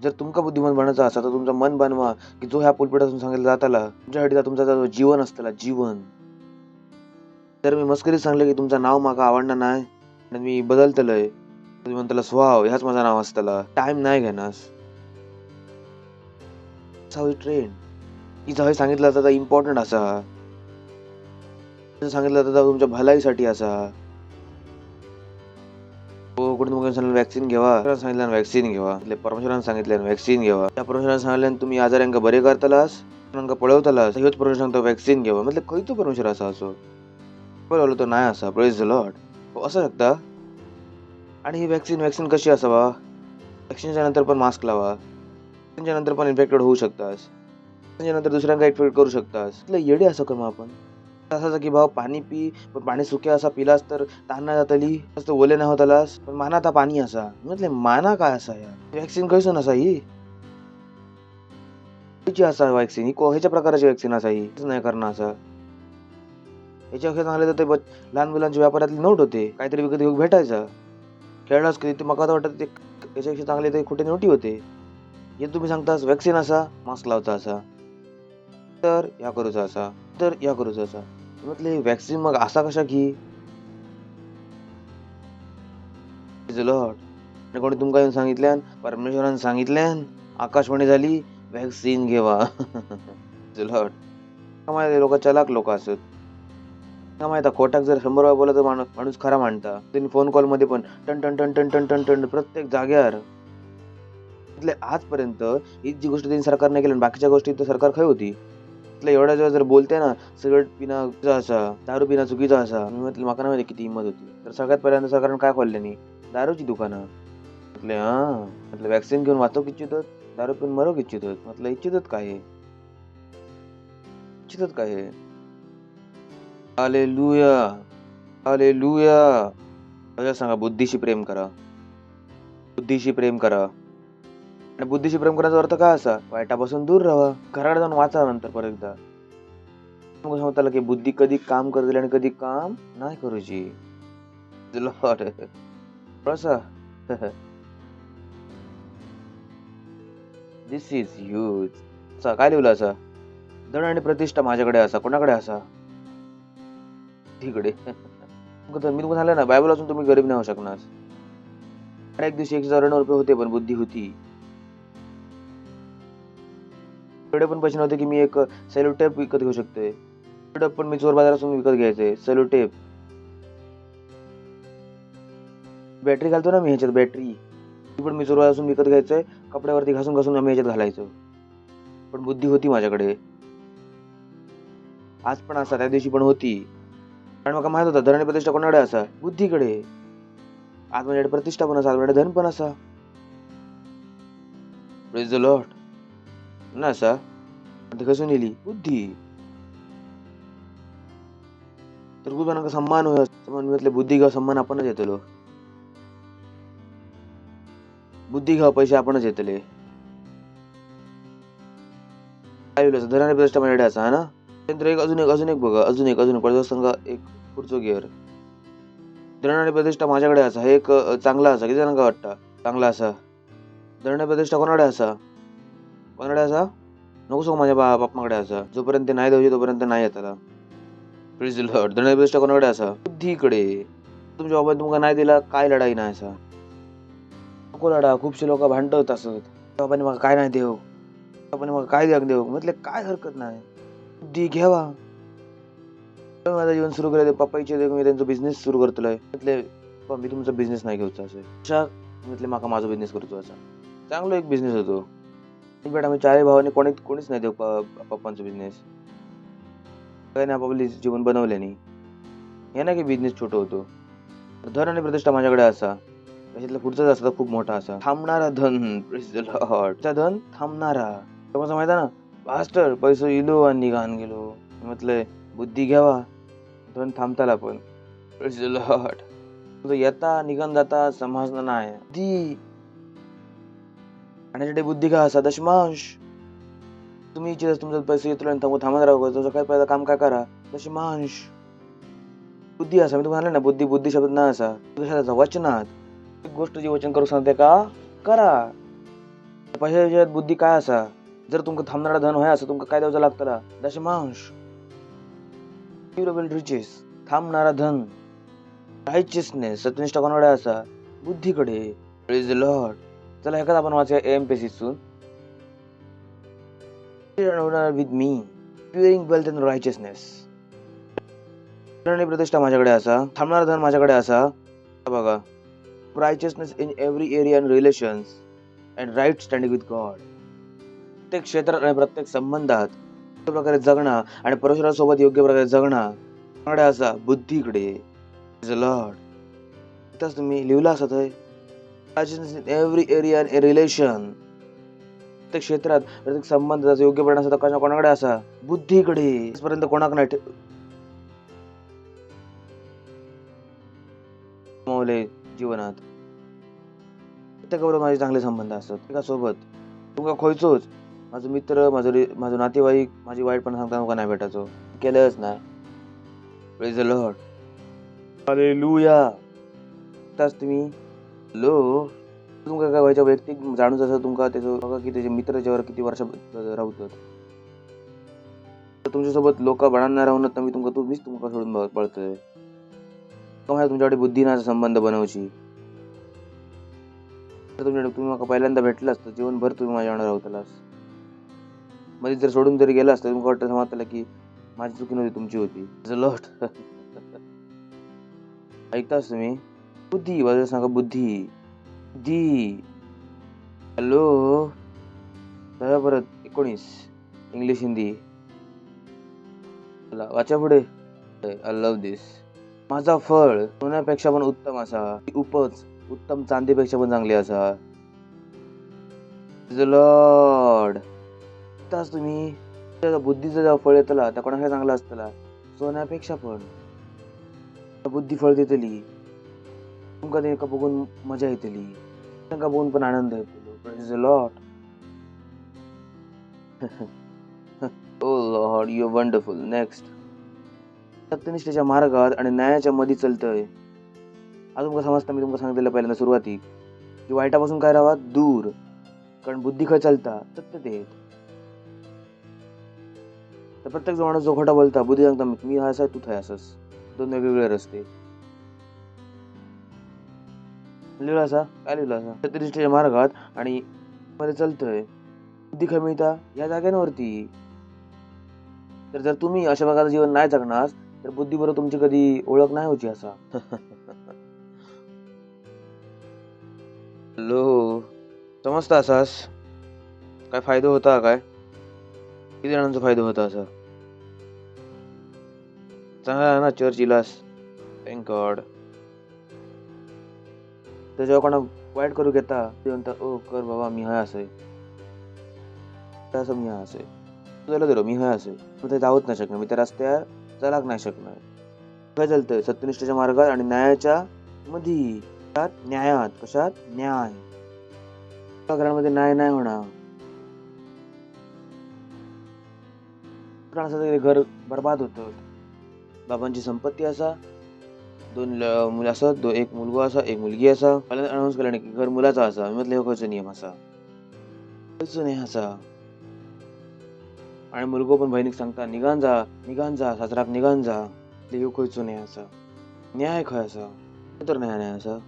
जर तुमका बुद्धिमान बनायचं असा तर तुमचं मन बनवा की जो ह्या पुलपिटातून सांगितलं जाताला तुमच्यासाठी तुमचा जीवन असताना जीवन. तर मी मस्करीत सांगले की तुमचं नाव माका आवडणार नाही आणि मी बदलतलंय तुम्ही म्हणताला स्वाव ह्याच माझं नाव असताला टाइम नाही घेणार ट्रेन की जवळ सांगितलं तर इम्पॉर्टंट असा सांगितलं तर तुमच्या भलाईसाठी असा कुठे तुम्ही सांगितलं वॅक्सिन घेवा सांगितलं वॅक्सिन घेवा परमेश्वरानं सांगितलं वॅक्सिन घेवा त्या परमेश्वरानं सांगितलं तुम्ही आजारांका बरे करतालास पळवतालास हेच परमेश्वर सांगतो वॅक्सिन घेवा म्हटलं खंयचो परमेश्वर असा असो बोलवलं तो नाही असा प्रेज द लॉर्ड असं शकता आणि ही वॅक्सिन कशी असावा वॅक्सिनच्या नंतर पण मास्क लावा वॅक्सिनच्या नंतर पण इन्फेक्टेड होऊ शकतास त्याच्यानंतर दुसऱ्यांना इन्फेक्ट करू शकतास येडे असं कर मग आपण असाच की भाव पाणी पी पण पाणी सुक्या असा पिलास तर तहान नाही जातली जास्त ओले नाही होतालास पण माना आता पाणी असा म्हटले माना काय असा या वॅक्सिन कैसून असा ही असा वॅक्सिन ही ह्याच्या प्रकारची वॅक्सिन असा ही नाही करणं असा याच्या अखेर चांगले तर ते लहान मुलांच्या व्यापारातली नोट होते काहीतरी विकत घेऊन भेटायचा खेळलास कधी ते मका तर वाटत ते याच्यापेक्षा चांगले ते खोटे नोटी होते हे तुम्ही सांगतास वॅक्सिन असा मास्क लावता असा तर या करूचा असा तर या करूचा असा म्हटले वॅक्सिन मग असा कशा घी लॉर्ड कोणी तुमका येऊन सांगितल्यान परमेश्वरानं सांगितल्यान आकाशवाणी झाली वॅक्सिन घेवा लॉर्ड माहिती लोक चलाक लोक असत माहिती खोटाक जर 100 वेळा बोलला तर माणूस खरा मानता त्यांनी फोन कॉल मध्ये पण टन टन टन टन टन टन टन प्रत्येक जाग्यावर आजपर्यंत ही जी गोष्ट त्यांनी सरकारने केली बाकीच्या गोष्टी तर सरकार खय होती एवढ्या जेव्हा जर बोलते ना सिगरेट पिणं चुकीचा असा दारू पिणं चुकीचा असा मी म्हटलं माका नाही किती हिंमत होती तर सगळ्यात पहिल्यांदा सरकारने काय खोलले नाही दारूची दुकानं म्हटले म्हटलं वॅक्सिन घेऊन वाचव इच्छित दारू पिऊन मरो इच्छित म्हटलं इच्छितच काय हालेलुया हालेलुया सांगा बुद्धीशी प्रेम करा आणि बुद्धीशी प्रेम करायचा अर्थ काय असा वाईटापासून दूर राहा घराकडे जाऊन वाचा नंतर परत एकदा मग सांगताला की बुद्धी कधी काम करते आणि कधी काम नाही करूची दिस इज ह्यूज काय लिहिलं असा धन आणि प्रतिष्ठा माझ्याकडे असा कोणाकडे असा तिकडे मी तुम्हाला सांगितलं ना बायबल असून तुम्ही गरीब नाही होऊ शकणार एक दिवशी 194 रुपये होते पण बुद्धी होती एवढे पण पैसे नव्हते की मी एक सेलोटेप विकत घेऊ शकतोय एवढं पण मी चोर बाजारातून विकत घ्यायचंय सेलोटेप बॅटरी घालतो ना मी ह्याच्यात बॅटरी पण मी चोर बाजारातून विकत घ्यायचंय कपड्यावरती घासून आम्ही ह्याच्यात घालायचो पण बुद्धी होती माझ्याकडे आज पण असा त्या दिवशी पण होती कारण मला माहित होता धन आणि प्रतिष्ठा कोणाकडे असा बुद्धीकडे आज माझ्याकडे प्रतिष्ठा पण असा माझ्याकडे धन पण असा प्रेज द लॉर्ड ना असा ते कसून येली बुद्धी तर गुरुबांना सम्मान होय म्हटले बुद्धी घ्या सम्मान आपणच येतलो बुद्धी घ्या पैसे आपणच येतले धन आणि प्रतिष्ठा माझ्याकडे असा हा ना एक अजून एक बघा अजून एक संघ एक पुढचं गिअर धन आणि प्रतिष्ठा माझ्याकडे असा हे एक चांगला असा किती जणांका वाटतं चांगला असा धन आणि प्रतिष्ठा कोणाकडे असा नको सो माझ्या बापाकडे असा जोपर्यंत नाही द्यायचे तोपर्यंत नाही येताला प्लीज लॉर्ड धन आणि प्रतिष्ठा कोणाकडे असा बुद्धीकडे तुमच्या बाबा तुमका नाही दिला काय लढाई नाही असा नको लढा खूपशे लोक भांडत असत बाबाने मग काय नाही देऊ बाबाने मग काय द्या देऊ म्हटले काय हरकत नाही बुद्धी घ्यावा माझं जीवन सुरू केलं पप्पाचे मी त्यांचा बिझनेस सुरू करतोय म्हटले मी तुमचा बिझनेस नाही घेऊचा असं म्हटले माका माझा बिझनेस करतो असा चांगला एक बिझनेस होतो बेटा मी 4 भावाने कोणीच नाही देऊ पप्पांचा बिझनेस काही नाही आपापले जीवन बनवले नाही हे ना की बिझनेस छोटं होतो धन आणि प्रतिष्ठा माझ्याकडे असा त्याच्यातला पुढचाच असता खूप मोठा असा थांबणारा धन धन थांबणारा तुम्हाला माहिती ना मास्टर पैसे इलो आणि निघान गेलो म्हटलंय बुद्धी घ्यावा धन थांबताला पण येता निघन जाता समजणं नाही बुद्धी आणि बुद्धी घ्या असा दशमांश तुम्ही तुमचा पैसे येतो आणि थांबत राहू तुझं काय पहिलं काम काय करा दशमांश बुद्धी असा मी तुम्हाला ना बुद्धी शब्द ना असा वचनात एक गोष्ट जी वचन करू सांगते का करा पैशाच्या बुद्धी काय असा जर तुमका थांबणारा धन होय असं तुमका काय द्यावं लागतं दशमांश रिचेस थांबणारा धन रायचियसनेस सत्यनिष्ठा कोणाकडे असा बुद्धीकडे. Praise the Lord. चला एखादा आपण वाचूया एम पेसिसून. With me pouring wealth and righteousness. प्रतिष्ठा माझ्याकडे असा, थांबणारा धन माझ्याकडे असा. बघा, righteousness in every area and relations and right standing with God. प्रत्येक क्षेत्रात आणि प्रत्येक संबंधात योग्य प्रकारे जगणं आणि परमेश्वरासोबत योग्य प्रकारे जगणं माझ्याकडे असा, बुद्धीकडे. लॉर्ड इथंच तुम्ही लिहिला असत एव्हरी एरिया अँड रिलेशन. प्रत्येक क्षेत्रात प्रत्येक संबंधाचा योग्य परिणाम असता कोणाकडे असा, बुद्धीकडे. आजपर्यंत कोणाक नाही कमवले जीवनात. प्रत्येकाबरोबर माझे चांगले संबंध असतात. एकासोबत तुमका खयचोच माझा मित्र, माझा नातेवाईक माझी वाईटपणा सांगता तुमका नाही भेटायचो, केलंच नाही. Praise the Lord. हालेलुया. तास तुम्ही तुमका काय व्हायच्या वैयक्तिक जाणूच असं तुमका त्याचं बघा की त्याचे मित्र ज्यावर किती वर्ष राहतात. तुमच्यासोबत लोक बनणार राहून तर मी तुम्हीच तुमका सोडून पळतोय. तुमच्याकडे बुद्धीनाचा संबंध बनवची. तुम्ही मला पहिल्यांदा भेटलास तर जीवनभर तुम्ही माझ्यावर राहतालास. मध्ये जर सोडून जरी गेलास तर तुम्हाला वाटतं समजलं की माझी चुकी नव्हती, तुमची होती. लॉर्ड ऐकतास तुम्ही. बुद्धी बाजूला सांगा, बुद्धी. हॅलो. परत 19 इंग्लिश हिंदी वाचा पुढे. आय लव्ह दिस. माझा फळ सोन्यापेक्षा पण उत्तम असा, उपज उत्तम चांदीपेक्षा पण चांगली असा. लॉर्ड तास तुम्ही बुद्धीचं जेव्हा फळ येतला त्या कोणाला चांगला असतला, सोन्यापेक्षा पण. बुद्धी फळ देतली तुमका, ते बघून मजा येतली, त्यांना बघून पण आनंद येतलो. Praise the Lord. O Lord you wonderful. Next. सत्यनिष्ठेच्या मार्गात आणि न्यायाच्या मध्ये चलतय. आज तुमका समजता, मी तुमका सांगितलेलं पहिल्यांदा सुरुवातीक की वाईटापासून काय राहा दूर, कारण बुद्धी खय चालता सत्यतेत. तर प्रत्येक जो माणूस जो खोटा बोलता, बुद्धी सांगता मी हा असा तू थाय असस, दोन वेगवेगळे रस्ते. लिहिलं असा काय लिहिलं असा, सत्यनिष्ठेच्या मार्गात आणि मध्ये चालतंय, बुद्धी खय मिळता या जाग्यांवरती. तर जर तुम्ही अशा प्रकारचं जीवन नाही जगणार तर बुद्धीबरोबर तुमची कधी ओळख नाही होती असा. हॅलो. समजता असास काय फायदा होता, काय किती जणांचा फायदा होता असा. चांगला ना चर्च इलास, थँक गॉड. तर जेव्हा कोणा वाईट करू घेता ते म्हणता ओ कर बाबा मी हाय असं मी हाय असं झालं मी हाय असं. मग ते जाऊच नाही शकणार, मी त्या रस्त्यावर चालाक नाही शकणार. काय चालतंय सत्यनिष्ठेच्या मार्गात आणि न्यायाच्या मध्ये. न्यायात कशात न्याय. घरामध्ये न्याय नाही होणार. घर बर्बाद होतं. बाबांची संपत्ती असा, 2 मुलं असत, एक मुलगा असा एक मुलगी असा. मला अनाऊन्स केला नाही की घर मुलाचा असा. मी म्हटलं हे खयचो नियम असा, खयचो नाही असा. आणि मुलगो पण बहिणीक सांगता निघान जा सासराक निघान जा. हे खयचो नाही असा. न्याय खय असा तर नाही असा.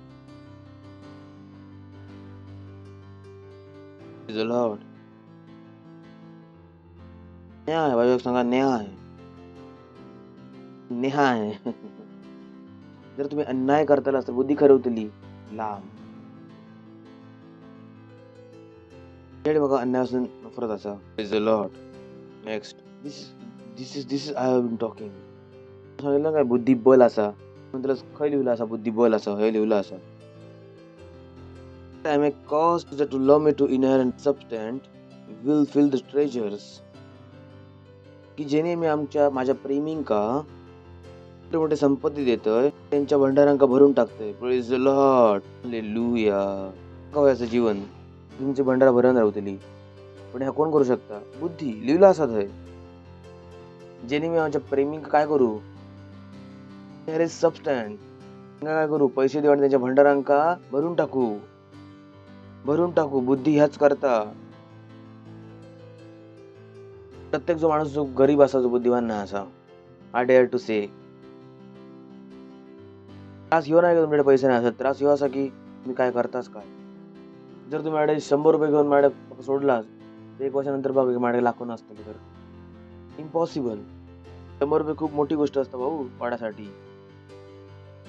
लॉर्ड न्याय बाजू सांगा, न्याय न्याय. जर तुम्ही अन्याय करताला तर बुद्धी खरवतली लांब. बघा अन्यायापासून नफरत असा. Is the lord. Next. This is I have been talking. सांगितलं काय बुद्धी बल असा. त्याला खय लिहिलं असा बुद्धी बल असा, हे लिहिलं असा. I may cause that to allow me to inherent substance will fill the treasures. की जेणे मी माझ्या प्रेमींका मोठे मोठे संपत्ती देतोय, त्यांच्या भंडारांका भरून टाकतोय. Praise the Lord. हालेलुया. कवयाचं जीवन तुमचे भंडारा भरून राहतली. पण ह्या कोण करू शकता, बुद्धी. लिहिला असाच आहे जेणे मी माझ्या प्रेमींका काय करू, सबस्टॅन्स काय करू, पैसे देऊन त्यांच्या भंडारांका भरून टाकू. बुद्धी ह्याच करता. प्रत्येक जो माणूस जो गरीब असा, जो बुद्धिवान नाही असा, आय डेअर टू से. त्रास ह्यो नाही का तुमच्याकडे पैसे नाही असत. त्रास ह्यो असा की तुम्ही काय करताच काय? जर तुम्ही माझ्याकडे 100 रुपये घेऊन माझ्याकडे सोडलास तर 1 वर्षानंतर बघा की माझ्याकडे लाखोनं असतील तर इम्पॉसिबल. 100 रुपये खूप मोठी गोष्ट असतं भाऊ वाढासाठी.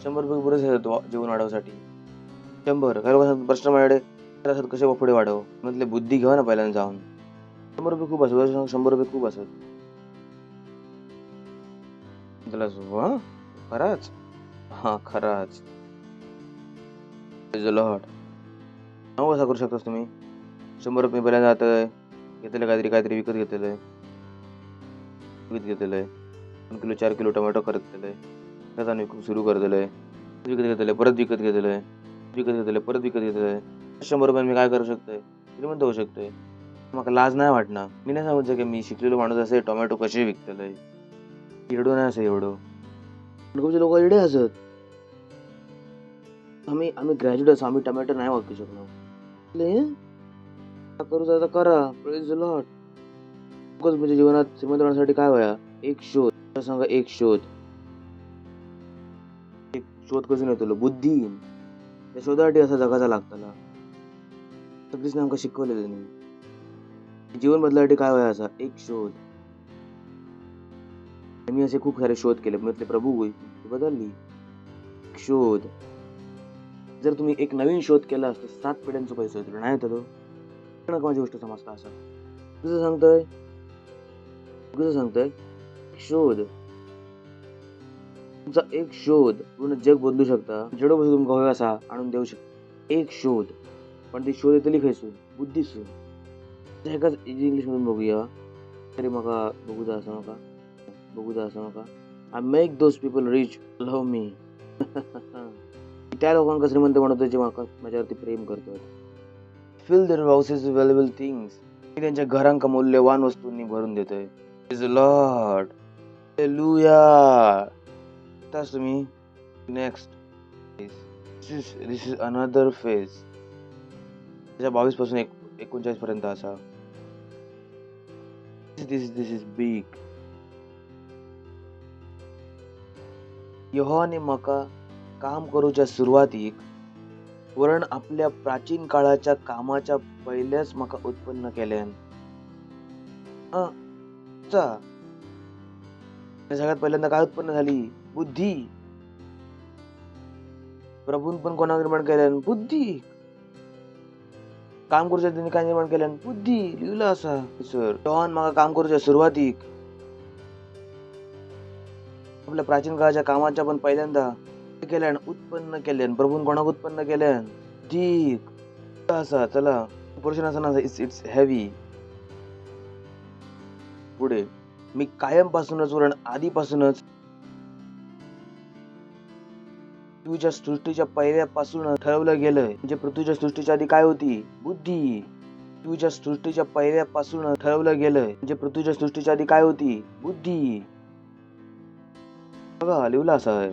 100 रुपये पुरेसे आहेत जेवण वाढवसाठी. 100 काही लोकांचा प्रश्न माझ्याकडे असतात कसे पुढे वाढव म्हटले बुद्धी घ्या ना पहिल्यांदा जाऊन. 100 रुपये खूप असत. 100 रुपये खूप असत. त्याला हा खराच हा खराच लॉट कसा करू शकतास तुम्ही? 100 रुपये पहिल्यांदा जातंय घेतलेलं काहीतरी विकत घेतलेलं आहे 2 किलो 4 किलो टोमॅटो खरेदी केलंय त्याचा विकून सुरू कर दिलंय विकत घेतलेलं परत विकत घेतलेलं परत विकत घेतलेलं 100 रुपये मी काय करू शकतोय? श्रीमंत होऊ शकतोय. मला लाज नाही वाटणार. मी नाही समजलं की मी शिकलेलो माणूस असे टोमॅटो कसे विकतलंय. एवढं नाही असं एवढं लोक एवढे असत. आम्ही ग्रॅज्युएट असो आम्ही टोमॅटो नाही वापरू शकलो. करू आता करा प्रेज द लॉर्ड. म्हणजे जीवनात श्रीमंत होण्यासाठी काय वया एक शोध सांगा एक शोध कसून येतो बुद्धी त्या शोधासाठी असा जगाचा लागताना सगळीच नेमकं शिकवले त्यांनी. जीवन बदलासाठी काय वया असा एक शोध. मी असे खूप सारे शोध केले म्हटले प्रभू बदलली शोध. जर तुम्ही एक नवीन शोध केला असता 7 पिढ्यांचा पैसा होतो नाही तर माझी गोष्ट समजता असं कसं सांगतोय शोध तुमचा एक शोध पूर्ण जग बदलू शकता. जेवढं पैसे तुमका हवे असा आणून देऊ शकता एक शोध. पण ती शोध येतली खायसून बुद्धीसून. एकाच इंग्लिश मधून बघूया तरी मका बघू द्या असं नका. I make those people rich love me. त्या लोकांना श्रीमंत म्हणतो जे माझ्यावरती प्रेम करतात. Fill their houses with valuable things. मी त्यांच्या घरांका मौल्यवान वस्तूंनी भरून देतोय. Praise the Lord hallelujah. तास तुम्ही next this is another phase. त्याच्या 22 पासून 39 पर्यंत असा दिस इज बिग. यहोवाने मका काम करूच्या सुरुवातीक वरण आपल्या प्राचीन काळाच्या कामाच्या पहिल्याच मका उत्पन्न केल्यान. सगळ्यात पहिल्यांदा काय उत्पन्न झाली बुद्धी. प्रभून पण कोणा निर्माण केल्यान बुद्धी. काम करूच्या त्यांनी काय निर्माण केल्यान बुद्धी. लिहिलं असा सर यहोवान मका काम करूच्या सुरुवातीक आपल्या प्राचीन काळाच्या कामाच्या पण पहिल्यांदा केल्यान उत्पन्न केल्यान. प्रभून कोणाक उत्पन्न केल्यान ठीक असा. चला पोर्शन असा ना इट्स हेवी. पुढे मी कायम पासूनच वरण आधीपासूनच पृथ्वीच्या सृष्टीच्या पहिल्यापासून ठरवलं गेलंय. म्हणजे पृथ्वीच्या सृष्टीच्या आधी काय होती बुद्धी. पृथ्वीच्या सृष्टीच्या पहिल्यापासून ठरवलं गेलंय. म्हणजे पृथ्वीच्या सृष्टीच्या आधी काय होती बुद्धी. बघा लिहिलं असं आहे.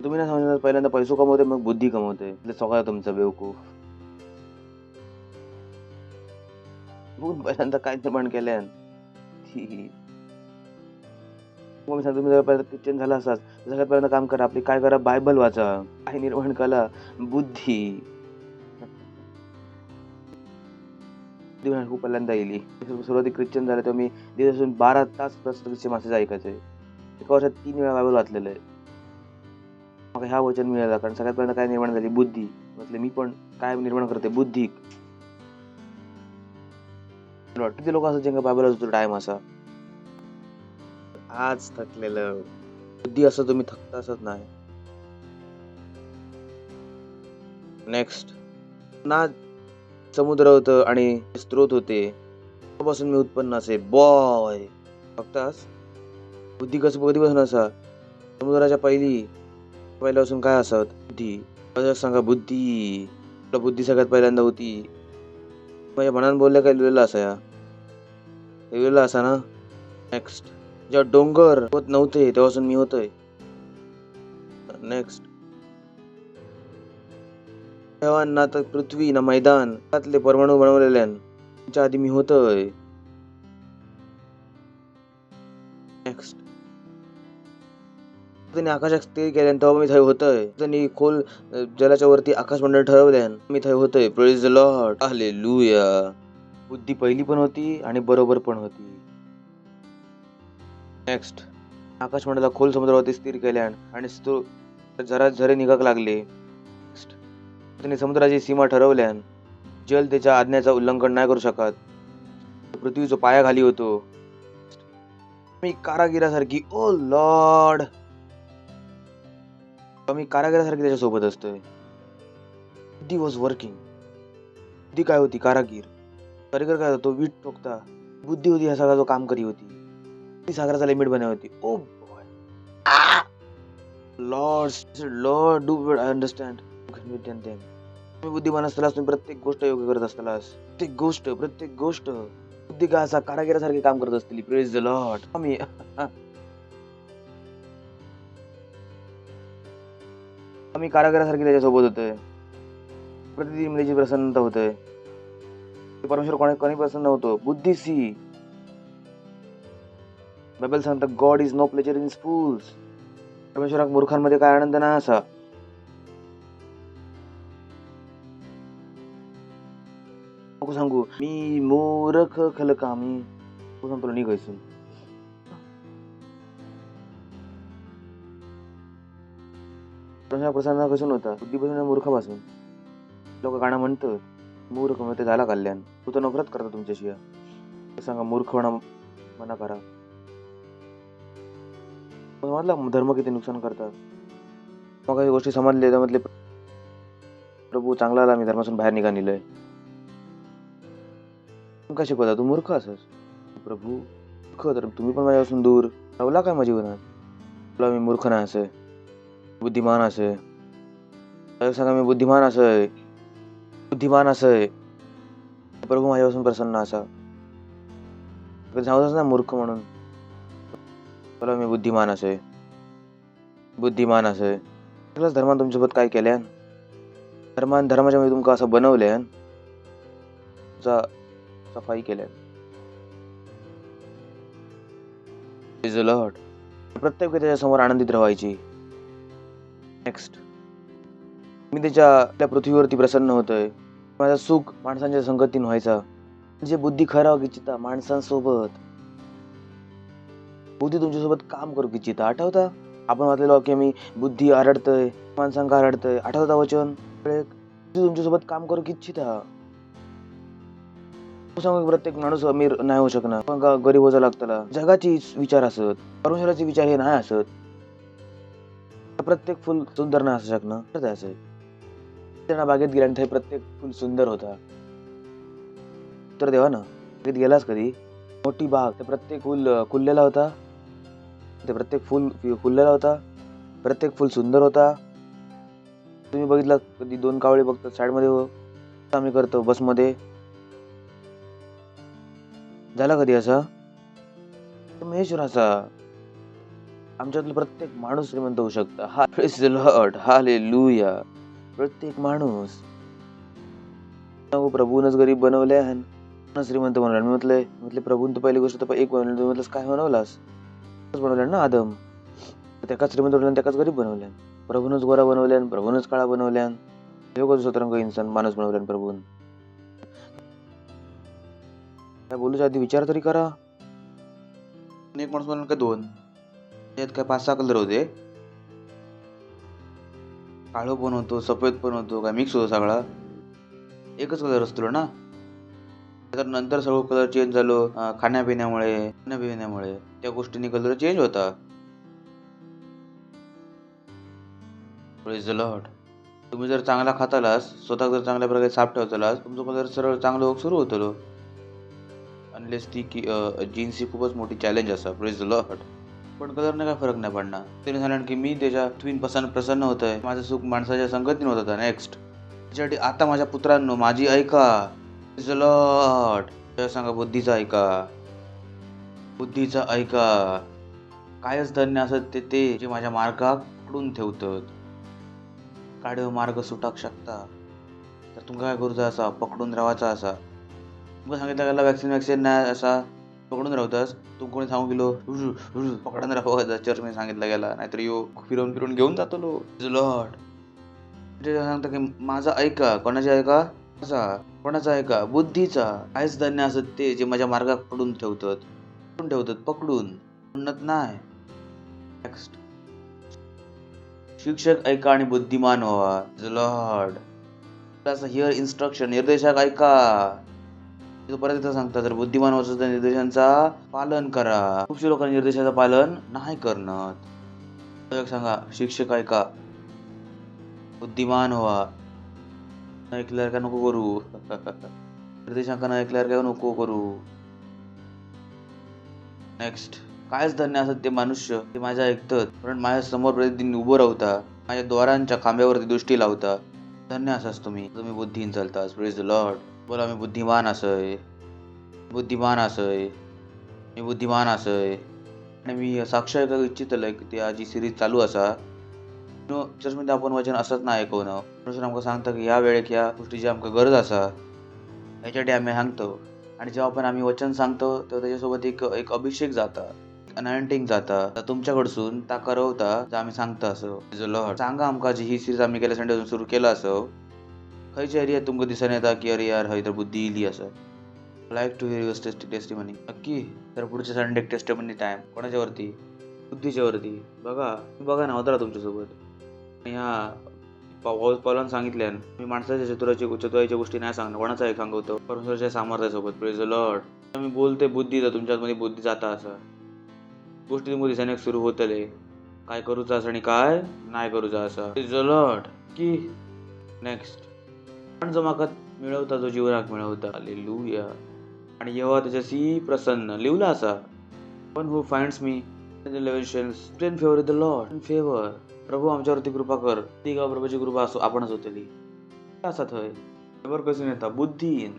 तुम्ही नाही समजणार पहिल्यांदा पैसो कमवते मग बुद्धी कमवते सगळं तुमचं बेवकूफ. पहिल्यांदा काय निर्माण केल्यान मी सांगतो तुम्ही पहिल्यांदा ख्रिश्चन झाला असाच सगळ्यात पहिल्यांदा काम करा आपली काय करा बायबल वाचा. काय निर्माण करा बुद्धी. खूप पहिल्यांदा येईल. सुरुवाती ख्रिश्चन झाले तेव्हा मी दिवसातून 12 तास ख्रिश्चन मासेच ऐकायचे. एका वर्षात 3 वेळा बायबल वाचलेलं आहे. मग ह्या वचन मिळाला कारण सगळ्यात पहिल्यांदा काय निर्माण झाली बुद्धी. म्हटले मी पण काय निर्माण करते बुद्धी. किती लोक असं ज्यांना बायबल वाचतो टाइम असा आज थकलेलं बुद्धी असं तुम्ही थकता असत नाही. नेक्स्ट ना समुद्र होतं आणि स्त्रोत होते त्यापासून मी उत्पन्न असे बॉय बघतास. बुद्धी कसं कधीपासून असा समुद्राच्या पहिल्यापासून काय असत बुद्धी. सांगा बुद्धी. बुद्धी सगळ्यात पहिल्यांदा होती. माझ्या मनात बोलल्या काय लिहिलेलं असा या लिहिलेलं असा ना. नेक्स्ट जेव्हा डोंगर होत नव्हते तेव्हापासून मी होतोय. नेक्स्ट तेव्हा ना तर पृथ्वी ना मैदान त्यातले परमाणू बनवलेल्या त्याच्या आधी मी होतोय. नेक्स्ट त्यांनी आकाशात स्थिर केल्यान तेव्हा मी थंय होतय. त्यांनी खोल जलाच्या वरती आकाशमंडळ ठरवल्यान मी थंय होतय. Praise the Lord, hallelujah. बुद्धी पहिली पण होती आणि बरोबर पण होती. नेक्स्ट, आकाशमंडळाला खोल समुद्रावरती स्थिर केल्यान आणि जरा झरे निघाक लागले. नेक्स्ट, त्यांनी समुद्राची सीमा ठरवल्यान जल त्याच्या आज्ञेचा उल्लंघन नाही करू शकत. पृथ्वीचा पाया खाली होतो. मी कारागिरासारखी, ओ लॉर्ड, मी कारागिरासारखी त्याच्यासोबत असतोय. बुद्धी वॉज वर्किंग. बुद्धी काय होती? कारागीर. कारागीर काय होतो? वीट ठोकता. बुद्धी होती ह्या सगळा जो काम करी होती. ती सागराचा लिमिट बनवली होती. ओ लॉर्ड डू आय अंडरस्टँड. तुम्ही बुद्धिमान असतालास, तुम्ही प्रत्येक गोष्ट योग्य करत असतालास. प्रत्येक गोष्ट बुद्धी काय असा कारागिरासारखे काम करत असतील. Praise the Lord. आम्ही कारागिरासारखी त्याच्यासोबत होतोय. प्रतिदिन त्याची प्रसन्नता होतोय. परमेश्वर कोणी प्रसन्न होतो? बुद्धीशी. बायबल सांगतात God is no pleasure in fools. परमेश्वराक मूर्खांमध्ये काय आनंद नाही असा. नको सांगू मी मूर्ख खलकामी. सांगतो निघायचं. प्रसन्न कसून होता? बुद्धीपासून, मूर्खापासून. लोक गाणं म्हणतात मूर्ख ते झाला कल्याण. तू तर नफरत करता तुमच्याशी. सांगा मूर्ख मना करा. म्हटलं धर्म किती नुकसान करतात. मग काही गोष्टी समजले त्यामधले प्रभू चांगला आला, मी धर्मातून बाहेर निघालेलोय. काय शिकवता? तू मूर्ख असस. प्रभू मूर्ख तर तुम्ही पण माझ्यापासून दूर राहला काय माझ्या जीवनात? तुला मी मूर्ख नाही असे, बुद्धिमान असे. सांगा मी बुद्धिमान असय. प्रभू माझ्यापासून प्रसन्न असा. सांगतच ना मूर्ख म्हणून. बोला मी बुद्धिमान असे. धर्मान तुमच्यासोबत काय केल्यान? धर्माच्या मध्ये तुमका असं बनवल्यान, सफाई केल्यान. Praise the Lord. प्रत्येक त्याच्या समोर आनंदित राहायची. नेक्स्ट, मी त्या पृथ्वीवरती प्रसन्न होतोय. माझा सुख माणसांच्या संगतीन व्हायचा. म्हणजे बुद्धी खरा इच्छिता माणसांसोबत. बुद्धी तुमच्यासोबत काम करू इच्छिता. आठवता आपण वाचलेलं वाक्य, मी बुद्धी आरडतय माणसांका आरडतय. आठवता वचन? बुद्धी तुमच्यासोबत काम करू इच्छिता. प्रत्येक माणूस अमीर नाही होऊ शकणार. पण गरीब होजा लागतला. जगाची विचार असत, परमेश्वराचे विचार हे नाही असत. प्रत्येक फुल सुंदर नाही असू शकणार. त्यांना बागेत गेला आणि प्रत्येक फुल सुंदर होता. तर देवा ना, बागेत गेलास कधी? मोठी बाग, ते प्रत्येक फुल खुललेला होता. प्रत्येक फुल सुंदर होता. तुम्ही बघितला कधी? 2 कावळे बघतात साइड मध्ये. आम्ही करतो बसमध्ये. झाला कधी असा? परमेश्वराचा आमच्यातलं प्रत्येक माणूस श्रीमंत होऊ शकता. Praise the Lord, hallelujah. प्रत्येक माणूस. प्रभूनच गरीब बनवले श्रीमंत बनवला. मी म्हटले प्रभून तर पहिली गोष्ट तर एक बनवली. तू म्हटलंस काय बनवलास? बनवल्यान ना आदम. त्याकाच श्रीमंत बनवल्यान, त्याकाच गरीब बनवल्यान. प्रभूनच गोरा बनवल्यान, प्रभूनच काळा बनवल्यान. स्वतंत्र इंसान माणूस बनवल्यान प्रभून. काय बोलूच्या आधी विचार तरी करा. एक माणूस बनवला का 2? त्यात काय 5-6 कलर होते. काळो पण होतो, सफेद पण होतो, काय मिक्स होतो सगळा. एकच कलर असतो ना. तर नंतर सगळं कलर चेंज झालो खाण्यापिण्यामुळे. त्या गोष्टीने कलर चेंज होता. Praise the Lord. तुम्ही जर चांगला खातालास, स्वतः जर चांगल्या प्रकारे साफ ठेवतालास, तुमचं कलर सरळ चांगलं होत सुरू होतं. अनलेस ती जीन्स ही खूपच मोठी चॅलेंज असा. Praise the Lord. पण कलरने काय फरक नाही पडणार. त्याने सांगणार की मी त्याच्या पृथ्वीपासून प्रसन्न होतोय. माझं सुख माणसाच्या संगतीन होत होता. नेक्स्ट, त्याच्यासाठी आता माझ्या पुत्रांनो माझी ऐका. Praise the Lord. सांगा बुद्धीचा ऐका. कायच धन्य असत ते जे माझ्या मार्गात पकडून ठेवतात. काढव मार्ग सुटाक शकता तर तुमका काय करूचा असा? पकडून राहायचा असा. तुमका सांगितलं वॅक्सिन नाही असा पकडून राहतास तू कोणी सांगू गेलो पकडून राहा चर्च मी सांगितलं गेला नाहीतर यो फिरवून फिरवून घेऊन जातो लो लॉर्ड सांगता की माझा ऐका कोणाचा ऐका कोणाचा ऐका बुद्धीचा काहीच धन्य असत ते जे माझ्या मार्गात पडून ठेवतात पकडून म्हणत नाही. नेक्स्ट शिक्षक ऐका आणि बुद्धिमान व्हावा लॉर्ड हिअर इन्स्ट्रक्शन निर्देशक ऐका परत एकदा सांगता जर बुद्धिमान व्हायचं तर निर्देशांचा पालन करा. खूपशे लोकांनी निर्देशाचं पालन नाही करणं. सांगा शिक्षक ऐका बुद्धिमान व्हा ऐकल्यावर काय नको करू निर्देशांकांना ऐकल्यावर काय नको करू. नेक्स्ट कायच धन्य असत ते मनुष्य ते माझ्या ऐकतात पण माझ्या समोर प्रतिदिन उभं राहता माझ्या द्वारांच्या खांब्यावरती दृष्टी लावता धन्य असाच तुम्ही बुद्धीन चालतास. Praise the Lord. बोला मी बुद्धिमान असय आणि मी साक्ष ऐकू इच्छितलंय की ती जी सिरीज चालू असा चर्चमध्ये आपण वचन असंच नाही ऐकवणं म्हणून आमकां सांगता की ह्या वेळेक ह्या गोष्टीची आमकां गरज असा ह्याच्यासाठी आम्ही सांगतो. आणि जेव्हा पण आम्ही वचन सांगतो तेव्हा त्याच्यासोबत एक अभिषेक जाता अनायंटिंग जाता तुमच्याकडसून ता करवता जे आम्ही सांगता असं लॉर्ड सांगा आमकां जी ही सिरीज आम्ही गेल्या संडेसून सुरू केला असं खंयच्या एरियात तुमकां दिसून येता की अरे यार हय तर बुद्धी इली असं like to hear your testimony नक्की. तर पुढच्या संडे टेस्टिमनी टाइम कोणाच्यावरती बुद्धीच्या वरती बघा ना होता तुमच्यासोबत. ह्या पावलानं सांगितल्यान मी माणसाच्या चतुराईच्या गोष्टी नाही सांगणार कोणाचा एक सांगवतो परमेश्वराच्या सामर्थ्यासोबत. Praise the Lord. मी बोलते बुद्धी तर तुमच्यामध्ये बुद्धी जाता असा गोष्टी तुमच्या दिसाने सुरू होतले काय करूचा असं आणि काय नाही करूचा असा. Praise the Lord. की नेक्स्ट पण जो माका मिळवता जो जीवनाक मिळवता हालेलुया आणि यहोवा त्याच्याशी प्रसन्न लिवला असा पण who finds me in favour the Lord in favour प्रभू आमच्यावरती कृपा कर ती गाव प्रभूची कृपा असो आपणच होतली असा थंय बरोबर कसून येता बुद्धीन.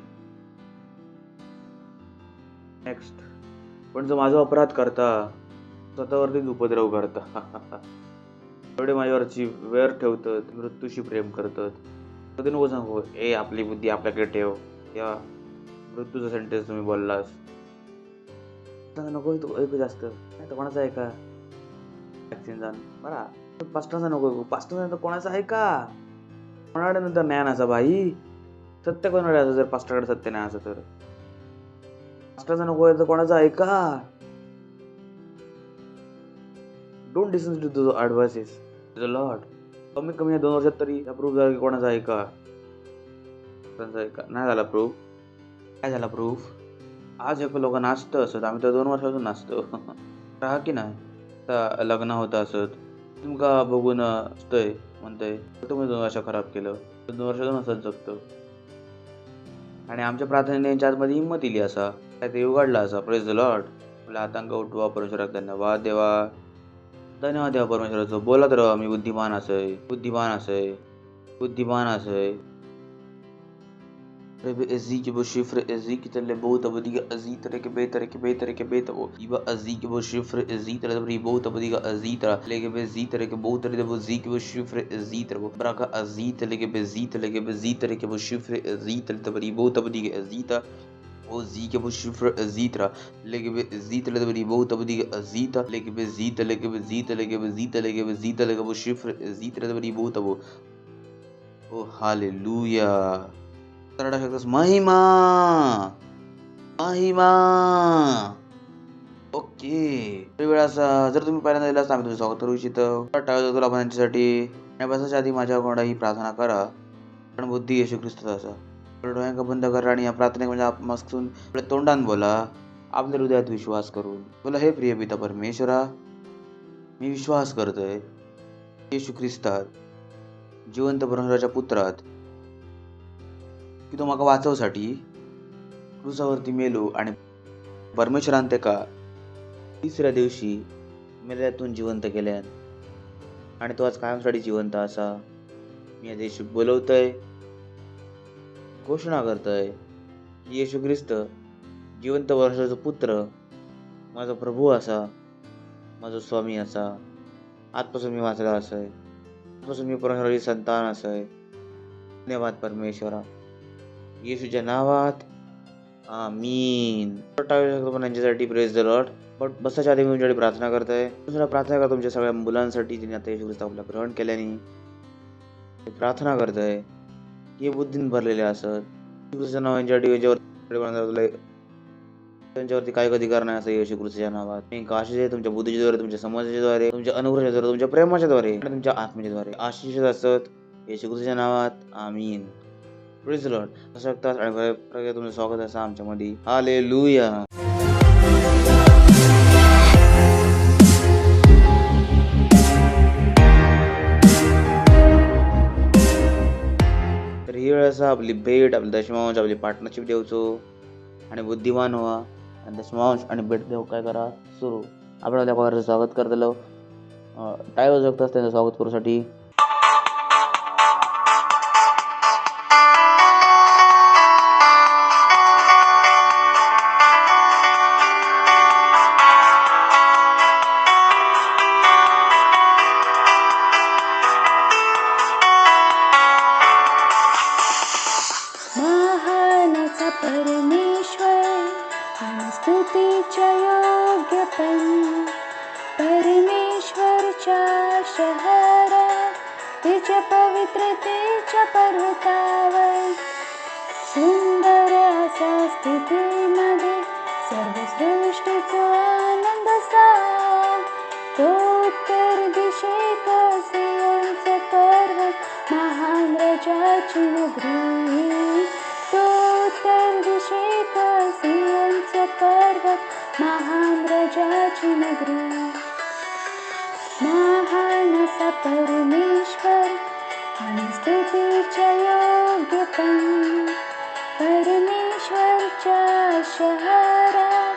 नेक्स्ट पण जो माझा अपराध करता स्वतःवरतीच उपद्रव करता एवढे माझ्यावरची वेर ठेवतात मृत्यूशी प्रेम करतात कधी नको सांगू आपली बुद्धी आपल्याकडे ठेव या मृत्यूचा सेंटेन्स तुम्ही बोललास नको ऐकू जास्त नाही तर कोणाचा ऐका वॅक्सिन जाण बरा पास्टरचा नको पास्टरचा कोणाचा ऐका कोणाकडे नंतर ज्ञान असा भाई सत्य कोणाकडे असं जर पास्टरकडे सत्य नाही असं तर पास्टरचा नको तर कोणाचा ऐका. Don't listen to the advices the Lord. कमीत कमी 2 वर्षात तरी प्रूफ झाला की कोणाचा ऐका नाही झाला प्रूफ. काय झाला प्रूफ आज एक लोक नाचतं असत आम्ही तर 2 वर्षापासून नाचतो राहा की नाही आता लग्न होतं असत तुमका बघून असतंय म्हणतंय तुम्ही 2 वर्ष खराब केलं 2 वर्षातून असंच जगतो. आणि आमच्या प्रार्थनेने यांच्या आतमध्ये हिंमत इली असा काय ते उघडला असा. Praise the Lord. आपला आतंक उठवा परमेश्वराक धन्यवाद देवा परमेश्वराचं बोलत राहा मी बुद्धिमान असय Ezik bu şifre ezik tele बहुत abadiga azit रे के बेतवो इबा अजीक वो शिफ्र अजीत रे बरी बहुत abadiga अजीत लेके बे जीत रे के बहुत रे वो जीक वो शिफ्र अजीत रे वो ब्राका अजीत लेके बे जीत रे के वो शिफ्र अजीत रे बरी बहुत abadiga अजीत वो जीक वो शिफ्र अजीत रा लेके बे जीत ले बरी बहुत abadiga अजीत लेके बे जीत लेके वो शिफ्र अजीत रे बरी बहुत वो ओ हालेलुया. महिमा ओके वेळाचा जर तुम्ही पहिल्यांदा दिला असता आम्ही तुझं स्वागत करू इच्छितो तुला आपण यांच्यासाठी बसायच्या आधी माझ्याकडे ही प्रार्थना करा पण बुद्धी येशू ख्रिस्ताचा असा डोळ्यांका बंद करा आणि या प्रार्थनेक म्हणजे मस्कून आपल्या तोंडान बोला आपल्या हृदयात विश्वास करून बोला हे प्रिय पिता परमेश्वरा मी विश्वास करतोय येशू ख्रिस्तात जिवंत परमेश्वराच्या पुत्रात की तो म्हाका वाचवसाठी क्रूसावरती मेलो आणि परमेश्वरान तेका 3ऱ्या दिवशी मेल्यातून जिवंत केल्यान आणि तो आज कायमसाठी जिवंत असा. मी या दिवशी बोलवतोय घोषणा करतोय की येशू ख्रिस्त जिवंत परमेश्वराचो पुत्र माझा प्रभू असा माझा स्वामी असा. आजपासून मी वाचला असय आजपासून मी परमेश्वराची संतान असय. धन्यवाद परमेश्वरा येशूच्या नावात आमीन. टाळू शकतो पण यांच्यासाठी प्रेज द लॉर्ड. बट बसायच्या आधी मी तुमच्यासाठी प्रार्थना करतोय. दुसरा प्रार्थना करतो तुमच्या सगळ्या मुलांसाठी जिने आता येशू ख्रिस्त आपला ग्रहण केल्याने. प्रार्थना करतोय की हे बुद्धीने भरलेले असत. येशू ख्रिस्ताच्या नावाने यांच्यावर त्यांच्यावरती काही अधिकार नाही असं येशू ख्रिस्ताच्या नावात. मी आशिष तुमच्या बुद्धीच्या द्वारे, तुमच्या समाजाच्या द्वारे, तुमच्या अनुग्रहाच्या द्वारे, तुमच्या प्रेमाच्या द्वारे आणि तुमच्या आत्म्याच्या द्वारे आशिष असत येशू ख्रिस्ताच्या नावात. आमीन. Praise the Lord. शकतात आणि तुमचं स्वागत असं आमच्यामध्ये. हालेलुया. तर ही वेळ असा आपली भेट, आपली दशमांश, आपली पार्टनरशिप देवचो आणि बुद्धिमान व्हा आणि दशमांश आणि भेट देव काय करा सुरू. आपण आपल्या कॉलरचं स्वागत करतलो. टाय वाजवतात त्यांचं स्वागत करूसाठी. महानचा परमेश्वर आणि स्तुतीच्या योग्य पण परमेश्वरच्या शहरात तिच्या पवित्रतेच्या पर्वतावर सुंदर असा स्थितीमध्ये सर्व सृष्टीचा आनंद सार. तो उत्तर दिशेत सियोनचा पर्वत महान राजाची नगरी. तो उत्तर दिशेत सियोनचा पर्वत महान राजाची नगरी. महान असा परमेश्वर आणि स्तुतीच्या योग्य पण परमेश्वरच्या शहरात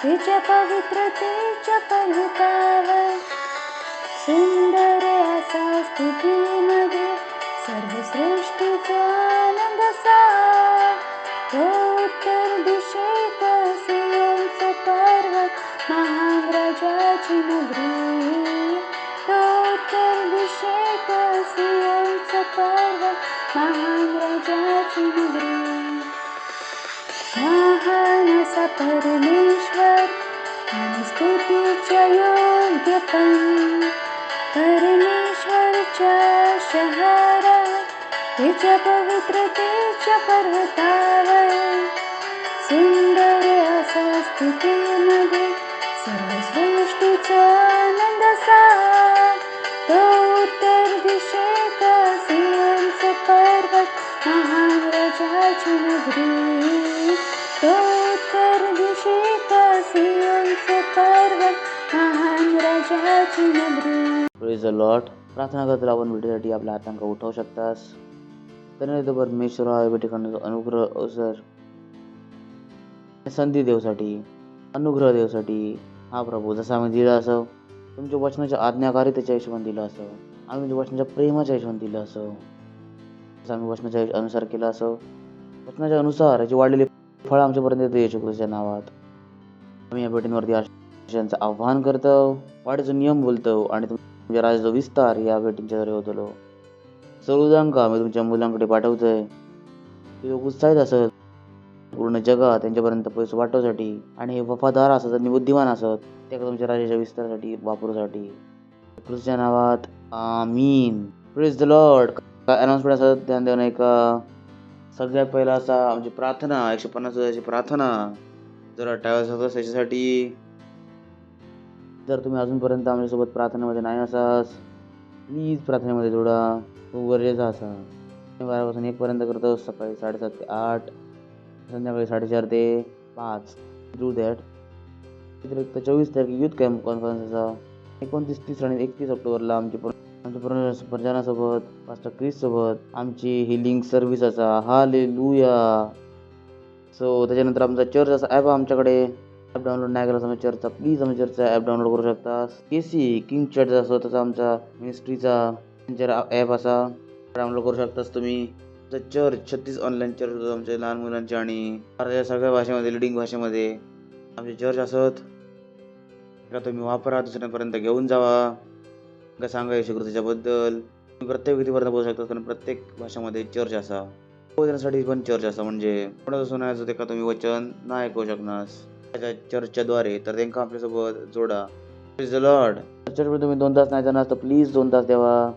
तिच्या पवित्रतेच्या पर्वतावर सुंदर असा स्थितीमध्ये सर्व सृष्टीचा आनंद सार. तो उत्तर दिशेत सियोनचा पर्वत महान राजाची नगरी. तो उत्तर दिशेत सियोनचा पर्वत महान राजाची नगरी. महान असा परमेश्वर आणि स्तुतीच्या योग्य पण परमेश्वरच्या शहरात तिच्या पवित्रतेच्या पर्वतावर सुंदर असा स्थितीमध्ये सर्व सृष्टीचा आनंद सार. तो उत्तर दिशेत सियोनचा पर्वत महान राजाची नगरी. तो उत्तर दिशेत सियोनचा पर्वत महान राजाची नगरी. Praise the Lord. प्रार्थना करताना आपण भेटीसाठी आपल्या आतंक उठवू शकतास. तर परमेश्वर हा भेटी करण्याचा अनुग्रह अवसर संधी देवसाठी, अनुग्रह देवसाठी हा प्रभू जसा आम्ही दिला असं तुमच्या वचनाच्या आज्ञाकारितेच्या हिशोबाने दिलं असं, आम्ही तुमच्या वचनाच्या प्रेमाच्या हिशोबाने दिलं असं, जसं आम्ही वचनाच्या अनुसार केलं असं, वचनाच्या अनुसार याची वाढलेली फळं आमच्यापर्यंत येते येशू ख्रिस्ताच्या नावात. आम्ही या भेटींवरती आशिषांचं आव्हान करतो, वाढीचा नियम बोलतो आणि तुमच्या राजाचा विस्तार या भेटींच्या द्वारे होतो. सर्वजांका आम्ही तुमच्या मुलांकडे पाठवतोय. ते लोक उत्साहित असत पूर्ण जगात त्यांच्यापर्यंत पैसे वाटवसाठी आणि हे वफादार असत आणि बुद्धिमान असत त्या तुमच्या राजाच्या विस्तारासाठी वापरूसाठी. ख्रिस्ताच्या नावात आमीन. Praise the Lord. काय अनाउन्समेंट असत ध्यान देणं एका सगळ्यात पहिला असा आमची प्रार्थना 150 प्रार्थना जरा टाळायचं होतं त्याच्यासाठी. जर तुम्ही अजूनपर्यंत आमच्यासोबत प्रार्थनेमध्ये नाही असास प्लीज प्रार्थनेमध्ये जोडा, खूप गरजेचा असा. 12 पासून 1 पर्यंत करतो, सकाळी 7:30 ते 8, संध्याकाळी 4:30 ते 5. Do that. व्यतिरिक्त 24 तारखे युथ कॅम्प कॉन्फरन्सचा 29, 30 आणि 31 ऑक्टोबरला आमच्या प्रजानासोबत पास्टर क्रिस सोबत आमची हिलिंग सर्व्हिस असा. हालेलुया. सो त्याच्यानंतर आमचा चर्च असा ॲप आमच्याकडे. ॲप डाउनलोड नाही केला समजा चर्चचा, प्लीज आमच्या चर्चचा ॲप डाउनलोड करू शकता. KC किंग चर्च असो तसा आमचा मिनिस्ट्रीचा ॲप असा डाउनलोड करू शकतास तुम्ही. चर्च 36 ऑनलाईन चर्च होतं आमच्या लहान मुलांचे आणि भारताच्या सगळ्या भाषेमध्ये लिडिंग भाषेमध्ये आमचे चर्च असत. का तुम्ही वापरा, दुसऱ्यांपर्यंत घेऊन जावा, का सांगा येशू ख्रिस्ताच्याबद्दल. तुम्ही प्रत्येक व्यक्तीपर्यंत बोलू शकता कारण प्रत्येक भाषेमध्ये चर्च असा. वचनासाठी पण चर्च आसा, म्हणजे कोणाचं सुनायचं तेका तुम्ही वचन ना ऐकू शकनास त्याच्या चर्चच्याद्वारे, तर तेंका आपल्या सोबत जोडा. Praise the Lord. चर्चेमध्ये तुम्ही 2 तास नाही जाणार तर प्लीज 2 तास देवा.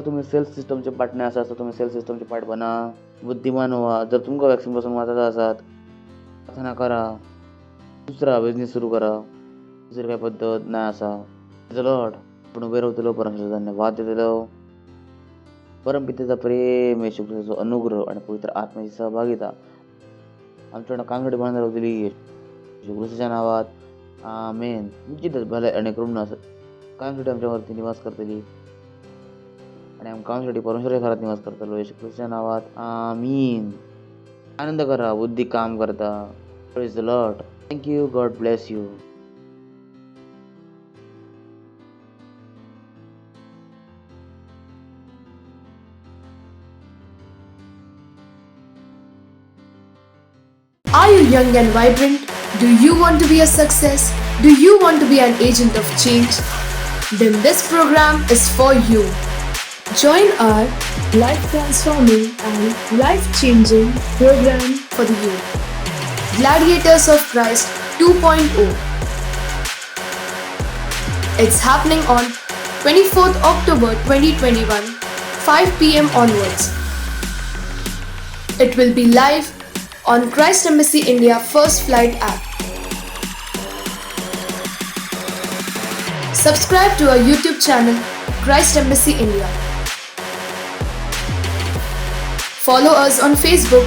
तुम्ही सेल्फ सिस्टमचे पार्ट नाही असा तर तुम्ही सेल्फ सिस्टमचे पार्ट बना. बुद्धिमान व्हा. जर तुमका वॅक्सिन पासून वाचायचा असात प्रार्थना करा. दुसरा बिझनेस सुरू करा. दुसरी काय पद्धत नाही असा. Praise the Lord. आपण उभे राहतलो, परमेश्वराचा धन्यवाद देतलो. परमपितेचा प्रेम, येशू ख्रिस्ताचा अनुग्रह आणि पवित्र आत्म्याची सहभागिता आमच्याकडे कांगडे बांधणार होती येशू ख्रिस्ताच्या नावात. आमेन. निश्चितच भले आणि करुणा कायमसाठी आमच्यावरती निवास करतली आणि आम्ही कायमसाठी परमेश्वराच्या घरात निवास करतलो येशू ख्रिस्ताच्या नावात. आमीन. आनंद करा, बुद्धी काम करता. Praise the Lord. Thank you. God bless you. Are you young and vibrant? Do you want to be a success? Do you want to be an agent of change? Then this program is for you. Join our life transforming and life changing program for the youth. Gladiators of Christ 2.0. It's happening on 24th October 2021, 5 p.m. onwards. It will be live on Christ Embassy India First Flight app. Subscribe to our YouTube channel, Christ Embassy India. Follow us on Facebook,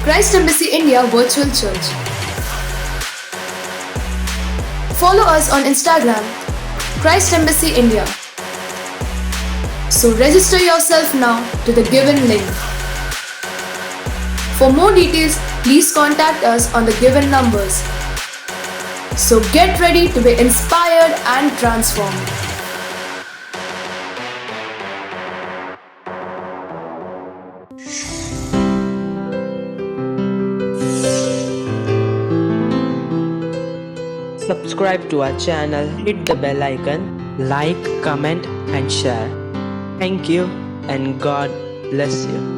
Christ Embassy India Virtual Church. Follow us on Instagram, Christ Embassy India. So register yourself now to the given link. For more details, please contact us on the given numbers. So get ready to be inspired and transformed. Subscribe to our channel, hit the bell icon, like, comment and share. Thank you and God bless you.